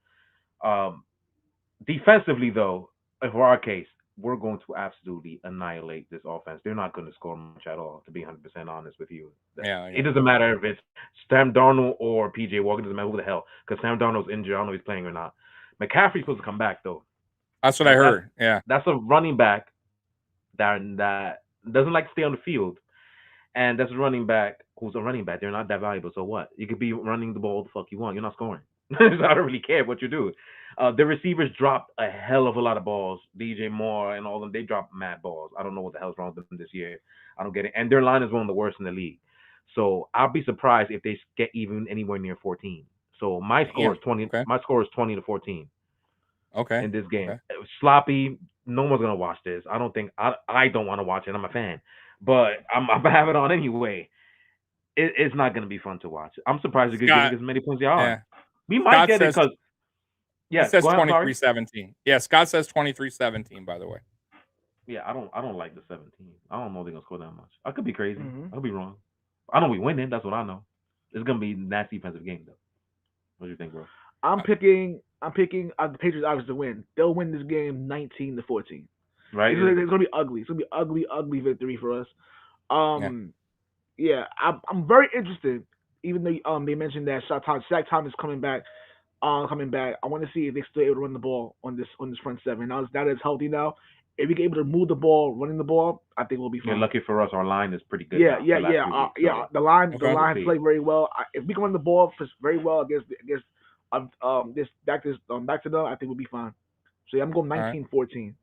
Defensively, though, for our case, we're going to absolutely annihilate this offense. They're not going to score much at all, to be 100% honest with you. It doesn't matter if it's Sam Darnold or PJ Walker. It doesn't matter who the hell, because Sam Darnold's injured. I don't know if he's playing or not. McCaffrey's supposed to come back, though. That's what I heard. That's a running back that doesn't like to stay on the field. And that's a running back who's a running back. They're not that valuable. So what? You could be running the ball the fuck you want. You're not scoring. So I don't really care what you do. The receivers dropped a hell of a lot of balls. DJ Moore and all of them, they dropped mad balls. I don't know what the hell's wrong with them this year. I don't get it. And their line is one of the worst in the league. So I'll be surprised if they get even anywhere near 14. So my score is 20. Okay. My score is 20-14. Okay. In this game, sloppy. No one's gonna watch this. I don't think. I don't want to watch it. I'm a fan, but I'm have it on anyway. It's not gonna be fun to watch. I'm surprised you could give as many points as you are. Yeah. We might get it because. Yeah, it says 23-17. Yeah, Scott says 23-17. By the way. Yeah, I don't like the 17. I don't know if they're gonna score that much. I could be crazy. I could be wrong. I know we winning. That's what I know. It's gonna be a nasty defensive game though. What do you think, bro? I'm picking the Patriots obviously to win. They'll win this game 19-14. Right. It's gonna be ugly. It's gonna be ugly victory for us. I'm very interested. Even though they mentioned that Shaq Thompson is coming back. I want to see if they're still able to run the ball on this front seven. Now that is healthy now. If we get able to move the ball, running the ball, I think we'll be fine. Yeah, lucky for us, our line is pretty good. Yeah. The line play very well. If we can run the ball very well against back to them, I think we'll be fine. So yeah, I'm going 19-14.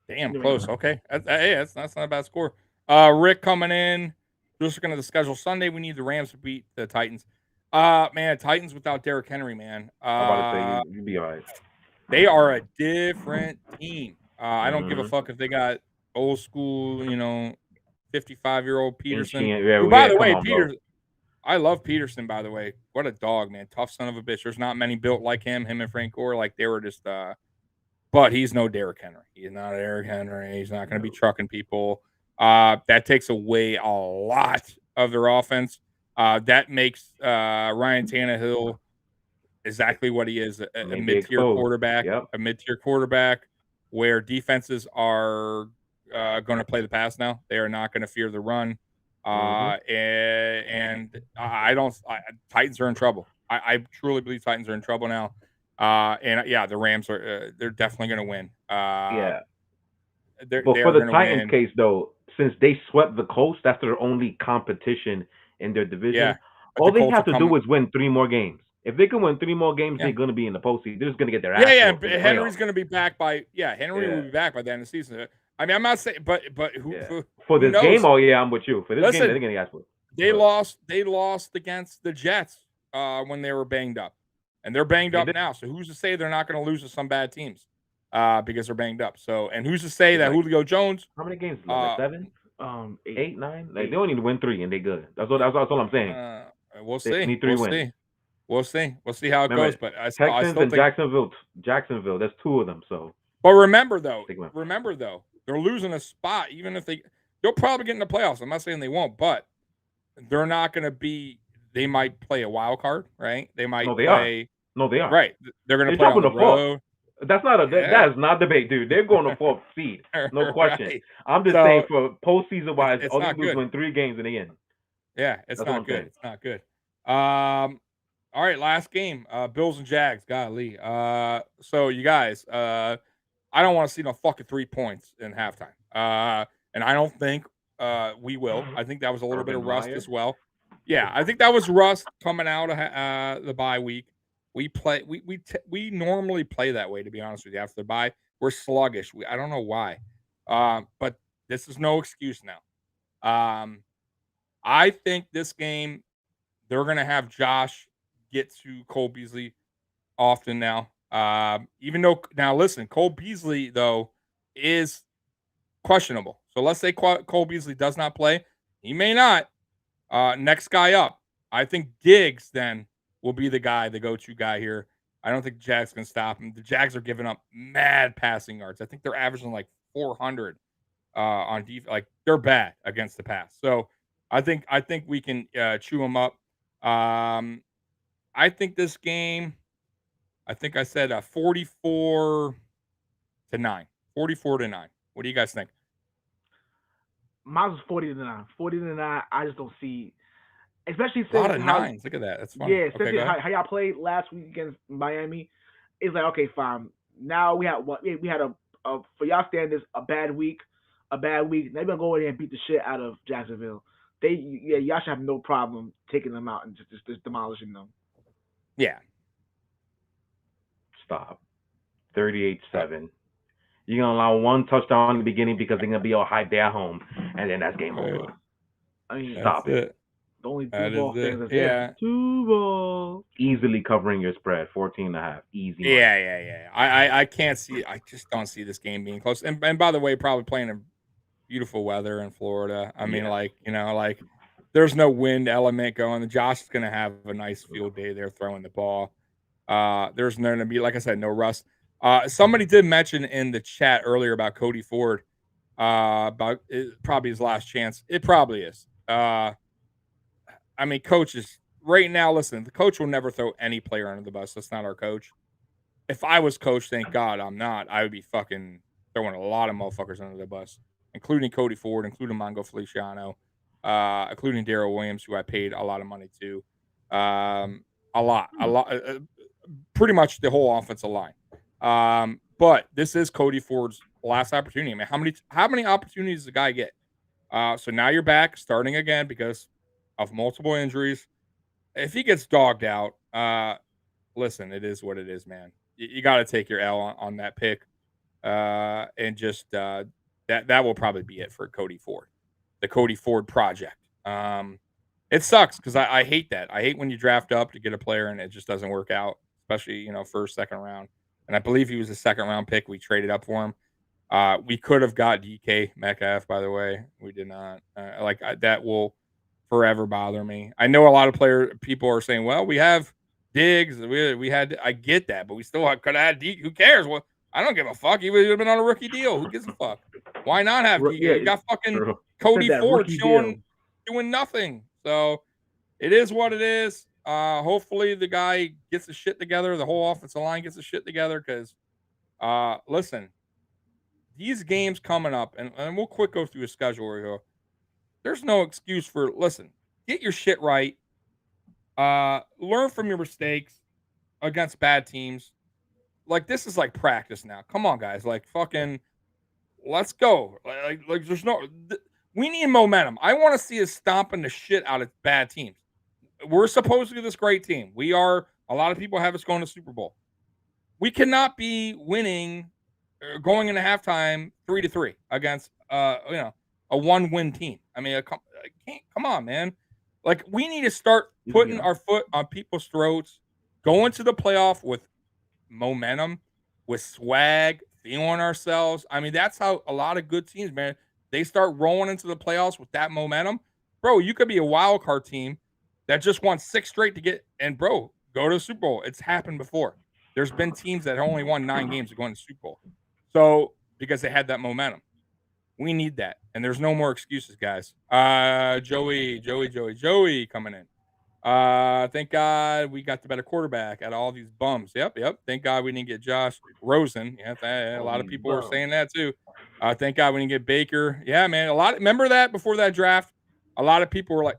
Damn, close. Okay, that's not a bad score. Rick coming in. Just looking at the schedule Sunday, we need the Rams to beat the Titans. Man, Titans without Derrick Henry, man. I'm about to say you'll be all right. They are a different team. I don't give a fuck if they got old school, 55-year-old Peterson. Yeah, Who, by the come way, on, bro. I love Peterson, by the way. What a dog, man. Tough son of a bitch. There's not many built like him and Frank Gore. Like, they were just but he's no Derrick Henry. He's not Derrick Henry. He's not going to be trucking people. That takes away a lot of their offense. That makes Ryan Tannehill exactly what he is, a mid-tier quarterback, a mid-tier quarterback where defenses are going to play the pass now. They are not going to fear the run. And Titans are in trouble. I truly believe Titans are in trouble now. And yeah, the Rams are they're definitely going to win. But for the Titans case, though, since they swept the coast, that's their only competition in their division. Yeah, all they have to do is win 3 more games. If they can win 3 more games, they're going to be in the postseason. They're just going to get their ass. Yeah. Henry's going to be back by. Yeah, Henry will be back by the end of the season. I mean, I'm not saying, but who for this knows? game? Oh yeah, I'm with you. For this game, they're going to ask for. They lost against the Jets when they were banged up, and they're banged up now. So who's to say they're not going to lose to some bad teams because they're banged up? So, and who's to say that Julio Jones? How many games? 7, 8, 9. Like, they only need to win 3 and they're good. That's all I'm saying. We'll see. They need 3 wins. We'll see how it goes. But I Texans still and think Jacksonville. There's 2 of them. So, but remember though, they're losing a spot. Even if they'll probably get in the playoffs. I'm not saying they won't, but they're not going to be. They might play a wild card, right? They might. No, they are. Right. They're going to play on the road. That's not that is not debate, dude. They're going to 4th seed, no question. Right. I'm just saying for postseason wise, all they do is win 3 games in the end. Yeah, it's not good. It's not good. All right, last game. Bills and Jags. Golly. So you guys, I don't want to see no fucking 3 points in halftime. And I don't think we will. I think that was a little bit of rust as well. Yeah, I think that was rust coming out of the bye week. We normally play that way, to be honest with you. After the bye, we're sluggish. I don't know why. But this is no excuse now. I think this game they're gonna have Josh get to Cole Beasley often now. Even though now listen, Cole Beasley though is questionable. So let's say Cole Beasley does not play. He may not. Next guy up. I think Diggs then will be the go-to guy here. I don't think the Jags can stop him. The Jags are giving up mad passing yards. I think they're averaging like 400 on defense. Like, they're bad against the pass. So I think we can chew them up. I think this game, I think I said 44-9. 44-9. What do you guys think? Mine was 40-9. 40-9. I just don't see, especially since a lot of nines. Look at that. That's funny. Yeah, especially how y'all played last week against Miami. It's like, okay, fine. Now we had a for y'all standards a bad week. They're gonna go in there and beat the shit out of Jacksonville. Y'all should have no problem taking them out and just demolishing them. Yeah. Stop. 38-7. You're going to allow 1 touchdown in the beginning because they're going to be all hyped there at home, and then that's game over. I mean, stop it. The only 2 ball thing is 2 balls. Easily covering your spread, 14.5. Easy. Yeah. I can't see. I just don't see this game being close. And by the way, probably playing in beautiful weather in Florida. I mean, there's no wind element going. Josh is going to have a nice field day there throwing the ball. There's going to be, like I said, no rust. Somebody did mention in the chat earlier about Cody Ford, about probably his last chance. It probably is. I mean, coaches right now, listen, the coach will never throw any player under the bus. That's not our coach. If I was coach, thank God I'm not. I would be fucking throwing a lot of motherfuckers under the bus, including Cody Ford, including Mongo Feliciano, including Darrell Williams, who I paid a lot of money to. A lot, pretty much the whole offensive line. But this is Cody Ford's last opportunity. I mean, how many opportunities does the guy get? So now you're back starting again because of multiple injuries. If he gets dogged out, listen, it is what it is, man. You got to take your L on that pick. And just that will probably be it for Cody Ford, the Cody Ford project. It sucks because I hate that. I hate when you draft up to get a player and it just doesn't work out, especially, first, second round. And I believe he was a second round pick. We traded up for him. We could have got DK Metcalf, by the way. We did not. That will forever bother me. I know a lot of people are saying, well, we have Diggs. We had. I get that, but we still could have had DK. Who cares? Well, I don't give a fuck. He would have been on a rookie deal. Who gives a fuck? Why not have DK? Yeah, you got fucking True. Cody that Ford rookie deal. doing nothing. So it is what it is. Hopefully the guy gets his shit together. The whole offensive line gets his shit together because, listen, these games coming up, and we'll quick go through a schedule here. There's no excuse for, listen, get your shit right. Learn from your mistakes against bad teams. Like, this is like practice now. Come on, guys. Like, fucking, let's go. Like there's no, we need momentum. I want to see us stomping the shit out of bad teams. We're supposed to be this great team. We are. A lot of people have us going to Super Bowl. We cannot be winning, going into halftime 3-3 against a 1-win team. I mean, come on, man. Like, we need to start putting our foot on people's throats, going to the playoff with momentum, with swag, feeling ourselves. I mean, that's how a lot of good teams, man, they start rolling into the playoffs with that momentum. Bro, you could be a wild card team that just won 6 straight to get, and bro, go to the Super Bowl. It's happened before. There's been teams that only won 9 games to go in the Super Bowl. So, because they had that momentum. We need that. And there's no more excuses, guys. Joey coming in. Thank God we got the better quarterback out of all these bums. Yep. Thank God we didn't get Josh Rosen. Yeah, a lot of people were saying that too. Thank God we didn't get Baker. Yeah, man. Remember that before that draft? A lot of people were like,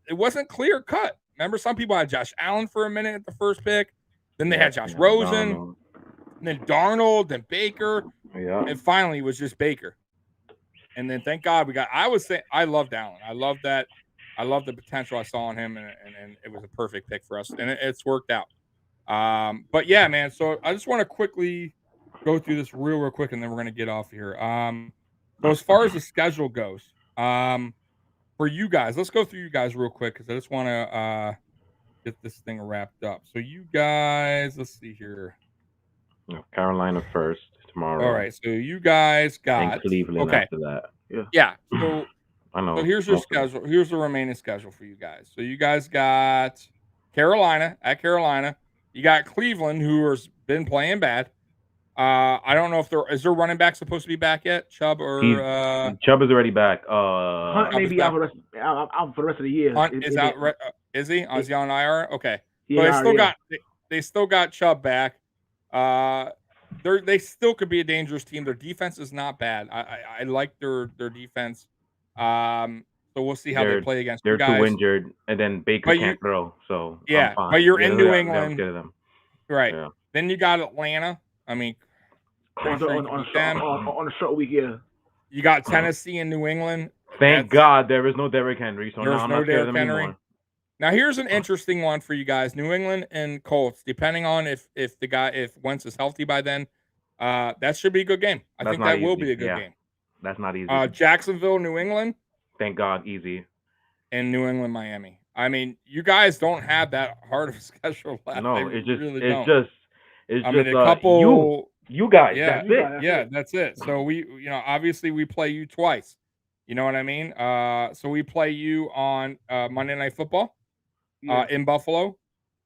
it wasn't clear cut. Remember, some people had Josh Allen for a minute at the first pick. Then they had Josh Rosen. Then Darnold, then Baker. Yeah. And finally it was just Baker. And then thank God we got, I loved Allen. I love that. I love the potential I saw in him, and it was a perfect pick for us, and it's worked out. But yeah, man. So I just want to quickly go through this real quick, and then we're gonna get off here. So as far as the schedule goes, for you guys, let's go through you guys real quick because I just want to get this thing wrapped up. So you guys, let's see here. Carolina first tomorrow. All right. So you guys got and Cleveland after that. Yeah. So I know. So here's your schedule. Here's the remaining schedule for you guys. So you guys got Carolina at Carolina. You got Cleveland, who has been playing bad. I don't know if is their running back supposed to be back yet, Chubb or Chubb is already back. Hunt may be out for the rest of the year. Hunt is out. Is he? Is he on IR? Okay. Yeah, so they still got Chubb back. They still could be a dangerous team. Their defense is not bad. I like their defense. So we'll see how they play against you guys. They're too injured, and then Baker can't throw. So yeah, but you're in New England, right? Yeah. Then you got Atlanta. I mean, on a short week, yeah. You got Tennessee and New England. Thank God there is no Derrick Henry. So there's now I'm no not scared of Derrick them Henry. anymore. Now here's an interesting one for you guys: New England and Colts. Depending on if Wentz is healthy by then, that should be a good game. I think that will be a good game. That's not easy. Jacksonville, New England. Thank God, easy. And New England, Miami. I mean, you guys don't have that hard of a schedule left. No, it's just a couple. You guys. Yeah, that's it. Yeah, that's it. So we, obviously we play you twice. You know what I mean? So we play you on Monday Night Football in Buffalo,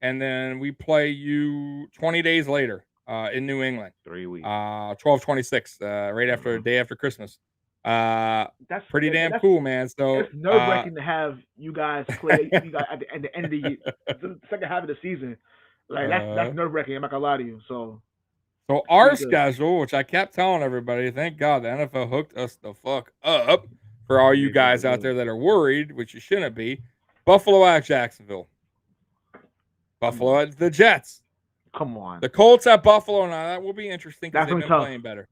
and then we play you 20 days later in New England. 3 weeks. 12/26, right after day after Christmas. That's pretty damn cool, man. So it's nerve-wracking to have you guys play at the end of the year, the second half of the season. Like that's nerve-wracking. I'm not gonna lie to you. So our schedule, which I kept telling everybody, thank God the NFL hooked us the fuck up. For all you guys out there that are worried, which you shouldn't be, Buffalo at Jacksonville, Buffalo at the Jets. Come on, the Colts at Buffalo. Now that will be interesting because they've been playing better.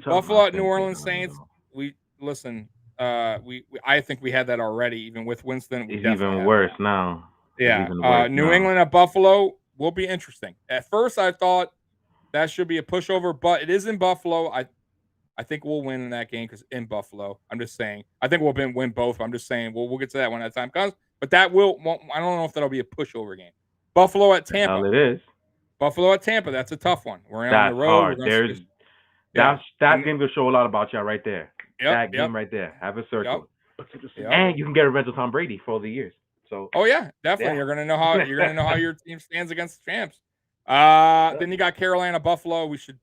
Buffalo at New Orleans Saints. We listen. I think we had that already, even with Winston. It's even worse now. Yeah. New England at Buffalo will be interesting. At first, I thought that should be a pushover, but it is in Buffalo. I think we'll win in that game because in Buffalo. I'm just saying. I think we'll win both. I'm just saying we'll get to that when that time comes. But I don't know if that'll be a pushover game. Buffalo at Tampa. It is. Buffalo at Tampa. That's a tough one. We're on the road. Hard. Yeah. That game will show a lot about y'all right there. Yep, That game right there. Have it circled. Yep. And you can get revenge on Tom Brady for all the years. So Oh yeah, definitely. Yeah. You're gonna know how your team stands against the champs. Then you got Carolina, Buffalo. We should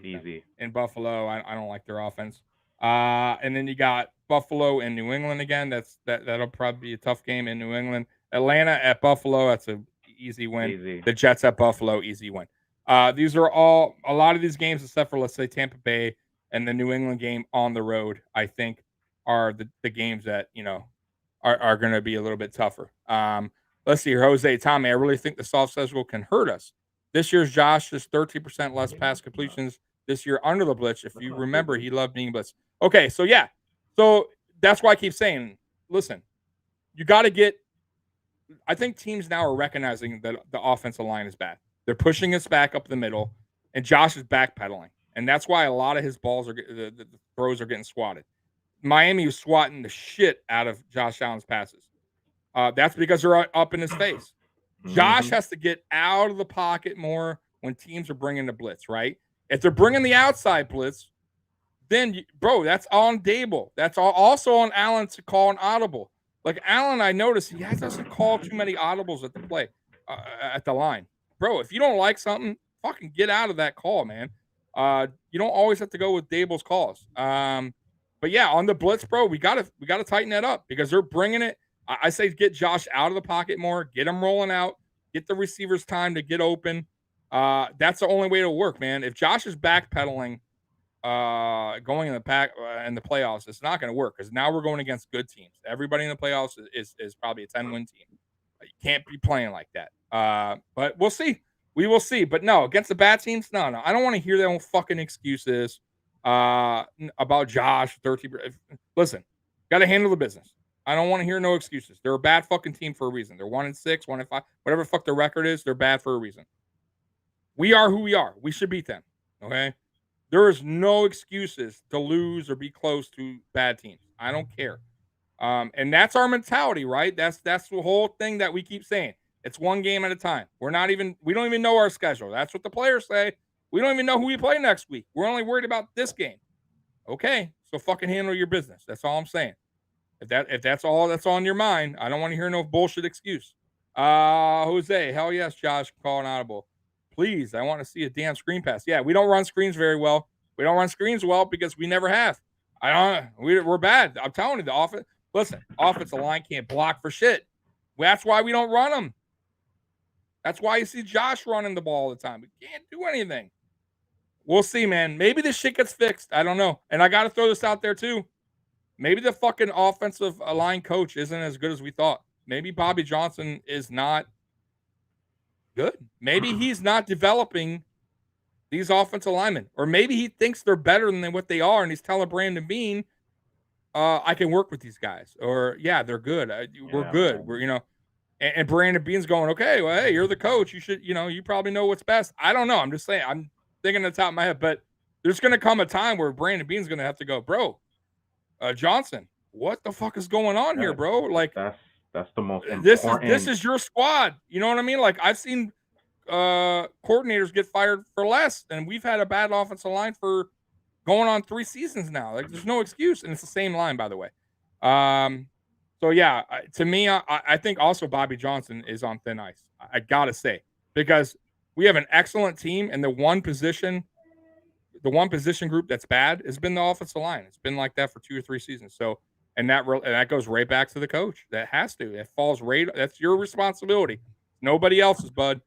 be easy. in Buffalo. I don't like their offense. And then you got Buffalo and New England again. That'll probably be a tough game in New England. Atlanta at Buffalo. That's a easy win. Easy. The Jets at Buffalo. Easy win. These are a lot of these games, except for let's say Tampa Bay and the New England game on the road, I think are the games that are going to be a little bit tougher. Let's see here, Jose, Tommy. I really think the soft schedule can hurt us. This year's Josh is 13% less pass completions this year under the blitz. If you remember, he loved being blitz. Okay, so yeah, so that's why I keep saying, listen, you got to get. I think teams now are recognizing that the offensive line is bad. They're pushing us back up the middle, and Josh is backpedaling, and that's why a lot of his balls the throws are getting swatted. Miami was swatting the shit out of Josh Allen's passes. That's because they're up in his face. Josh has to get out of the pocket more when teams are bringing the blitz, right? If they're bringing the outside blitz, then, bro, that's on Dable. That's also on Allen to call an audible. Like Allen, I noticed he doesn't call too many audibles at the play, at the line. Bro, if you don't like something, fucking get out of that call, man. You don't always have to go with Dable's calls. But yeah, on the blitz, bro, we gotta tighten that up because they're bringing it. I say get Josh out of the pocket more, get him rolling out, get the receivers time to get open. That's the only way to work, man. If Josh is backpedaling, going in the pack in the playoffs, it's not going to work because now we're going against good teams. Everybody in the playoffs is probably a 10-win team. You can't be playing like that. But we'll see. We will see. But no, against the bad teams, no. I don't want to hear their fucking excuses about Josh. 30. Listen, got to handle the business. I don't want to hear no excuses. They're a bad fucking team for a reason. They're 1-6, 1-5, whatever the fuck their record is. They're bad for a reason. We are who we are. We should beat them. Okay. There is no excuses to lose or be close to bad teams. I don't care. And that's our mentality, right? That's the whole thing that we keep saying. It's one game at a time. We don't even know our schedule. That's what the players say. We don't even know who we play next week. We're only worried about this game. Okay. So fucking handle your business. That's all I'm saying. If that's all that's on your mind, I don't want to hear no bullshit excuse. Jose, hell yes, Josh, calling audible. Please, I want to see a damn screen pass. Yeah, we don't run screens very well. We don't run screens well because we never have. We're bad. I'm telling you, the offensive line can't block for shit. That's why we don't run them. That's why you see Josh running the ball all the time. We can't do anything. We'll see, man. Maybe this shit gets fixed. I don't know. And I got to throw this out there too. Maybe the fucking offensive line coach isn't as good as we thought. Maybe Bobby Johnson is not good. Maybe he's not developing these offensive linemen. Or maybe he thinks they're better than what they are, and he's telling Brandon Beane, I can work with these guys. Or, yeah, they're good. We're good. We're, and Brandon Beane's going, okay, well, hey, you're the coach. You should, you probably know what's best. I don't know. I'm just saying. I'm thinking at the top of my head. But there's going to come a time where Brandon Beane's going to have to go, bro, Johnson, what the fuck is going on here, bro? Like that's the most important. This is your squad. You know what I mean? Like I've seen coordinators get fired for less, and we've had a bad offensive line for going on 3 seasons now. Like there's no excuse, and it's the same line, by the way. So yeah, to me, I think also Bobby Johnson is on thin ice. I gotta say, because we have an excellent team, and the one position group that's bad has been the offensive line. It's been like that for 2 or 3 seasons. So, and that goes right back to the coach. That has to. It falls right. That's your responsibility. Nobody else's, bud.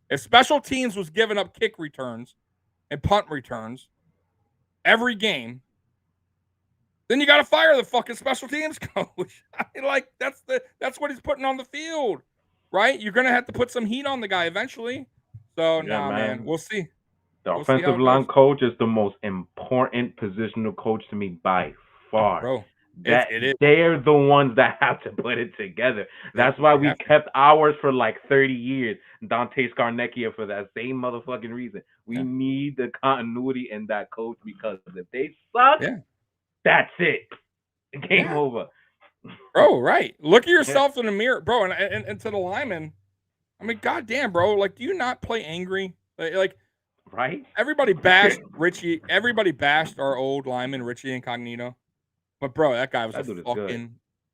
If special teams was giving up kick returns and punt returns every game, then you got to fire the fucking special teams coach. I mean, like that's what he's putting on the field, right? You're gonna have to put some heat on the guy eventually. So, man, we'll see. The offensive line coach is the most important positional coach to me by far. Bro, it is. They're the ones that have to put it together. That's why we kept ours for like 30 years. Dante Scarnecchia for that same motherfucking reason. We need the continuity in that coach because if they suck, that's it. Game over. Bro, right. Look at yourself in the mirror, bro, and to the lineman. I mean, goddamn, bro. Like, do you not play angry? Like Right? Everybody bashed Richie. Everybody bashed our old lineman Richie Incognito. But bro, that guy was That dude is good.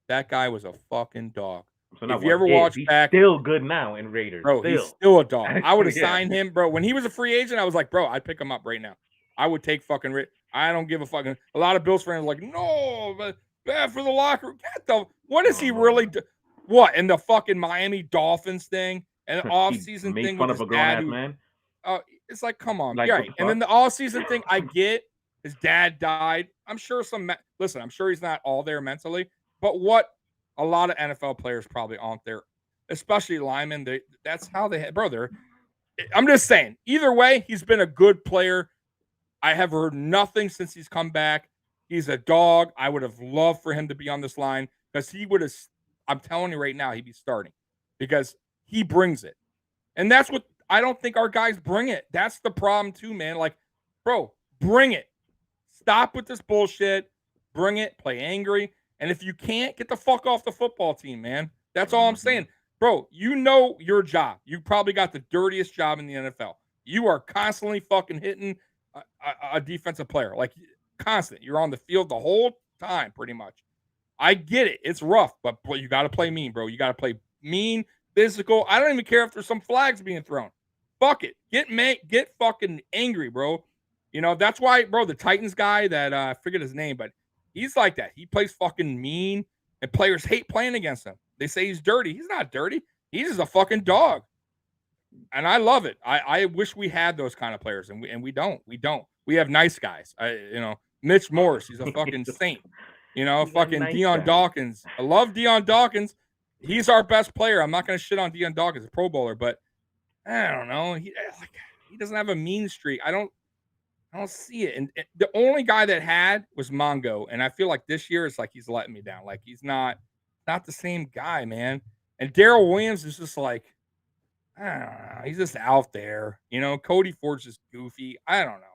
that guy was a fucking dog. So now If you ever watch He's back, still good now in Raiders. bro, still. he's still a dog. I would have Yeah. signed him, bro. When he was a free agent, I was like, bro, I'd pick him up right now. I would take fucking Rich. I don't give a fucking. A lot of Bills fans are like, no, but bad for the locker room. What is he really do? What in the fucking Miami Dolphins thing and the offseason made thing fun with of a his grown dad? ass man. It's like, come on, Like, right? what the And then the offseason thing, I get his dad died. I'm sure listen, I'm sure he's not all there mentally, but what a lot of NFL players probably aren't there, especially linemen. That's how they had, brother. I'm just saying, either way, he's been a good player. I have heard nothing since he's come back. He's a dog. I would have loved for him to be on this line because he would have, I'm telling you right now, he'd be starting because he brings it. And that's what I don't think our guys bring it. That's the problem too, man. Like, bro, bring it. Stop with this bullshit. Bring it. Play angry. And if you can't, get the fuck off the football team, man. That's all I'm saying. Bro, you know your job. You probably got the dirtiest job in the NFL. You are constantly fucking hitting a defensive player. Like, constant. You're on the field the whole time, pretty much. I get it. It's rough, but you got to play mean, bro. You got to play mean, physical. I don't even care if there's some flags being thrown. Fuck it. Get fucking angry, bro. You know, that's why, bro, the Titans guy that I forget his name, but he's like that. He plays fucking mean, and players hate playing against him. They say he's dirty. He's not dirty. He's just a fucking dog. And I love it. I wish we had those kind of players, and we don't. We don't. We have nice guys. Mitch Morris, he's a fucking saint. Fucking nice Deion guy. Dawkins. I love Deion Dawkins. He's our best player. I'm not going to shit on Deion Dawkins, a Pro Bowler, but I don't know. He doesn't have a mean streak. I don't see it. And the only guy that had was Mongo, and I feel like this year it's like he's letting me down. Like he's not the same guy, man. And Darrell Williams is just like, I don't know. He's just out there. Cody Ford's just goofy. I don't know.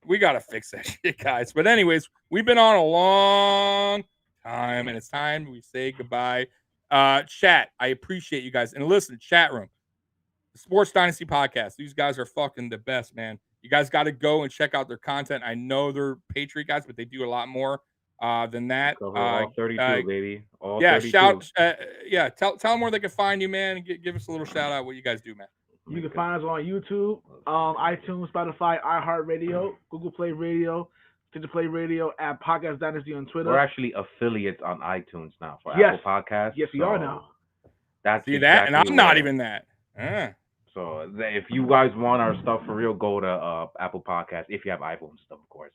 We got to fix that shit, guys. But anyways, we've been on a long time, and it's time we say goodbye. Chat, I appreciate you guys. And listen, chat room, the Sports Dynasty podcast. These guys are fucking the best, man. You guys got to go and check out their content. I know they're Patriot guys, but they do a lot more than that. All 32, baby. All yeah, 32. Tell them where they can find you, man, and give us a little shout out what you guys do, man. You can find us on YouTube, iTunes, Spotify, iHeartRadio, Google Play Radio, Stitcher Play Radio, at Podcast Dynasty on Twitter. We're actually affiliates on iTunes now for Yes. Apple Podcasts. Yes, we are now. That's See that, and I'm not even that. So if you guys want our stuff for real, go to Apple Podcasts if you have iPhone stuff, of course.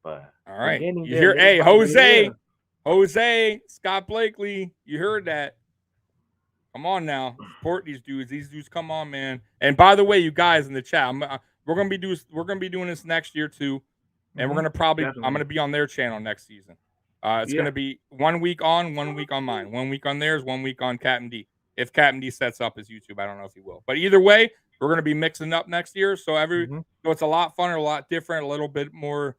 But all right, you there. hear? Hey, Jose, Scott Blakely, you heard that? Come on now, support these dudes. These dudes, come on, man. And by the way, you guys in the chat, we're gonna be doing this next year too, and we're gonna Definitely. I'm gonna be on their channel next season. It's gonna be 1 week on, 1 week on mine, 1 week on theirs, 1 week on Captain D. If Captain D sets up his YouTube, I don't know if he will, but either way, we're gonna be mixing up next year. So so it's a lot funner, a lot different, a little bit more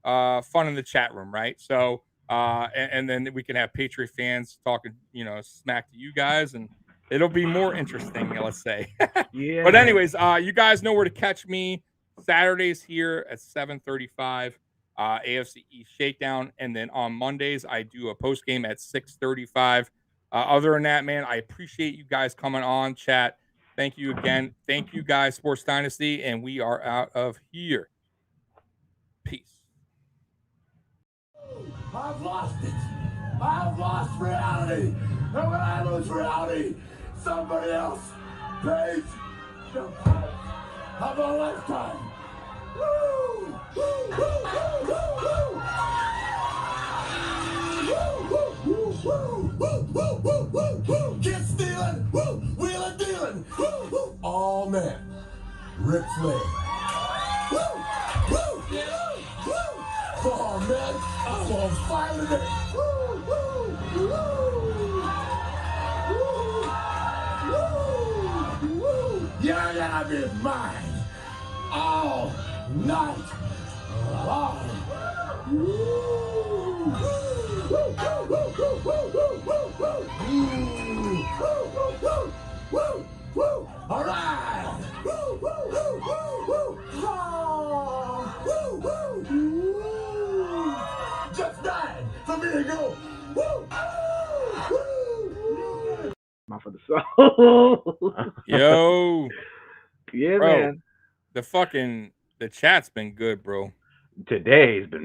fun in the chat room, right? So and then we can have Patriot fans talking, smack to you guys, and it'll be more interesting, let's say. Yeah. But anyways, you guys know where to catch me. Saturdays here at 7:35, AFC East Shakedown, and then on Mondays I do a post game at 6:35. Other than that, man, I appreciate you guys coming on, chat. Thank you again. Thank you guys, Sports Dynasty, and we are out of here. Peace. I've lost it. I've lost reality. And when I lose reality, somebody else pays the price of a lifetime. Woo! Woo! Woo! Woo! Woo! Woo! Get stealing, woo, wheeling, dealing, woo, woo. All men, Ric Flair. Woo, woo, woo. Oh man, I'm on fire today. Woo, woo, woo, woo, woo. Your love is mine all night long. Woo, woo, woo, woo, woo, woo, woo, woo, woo. Woo, woo, woo, woo, woo. All right. Woo, woo, woo, woo, woo. So Yo, yeah, bro, man. the chat's been good, bro. Today's been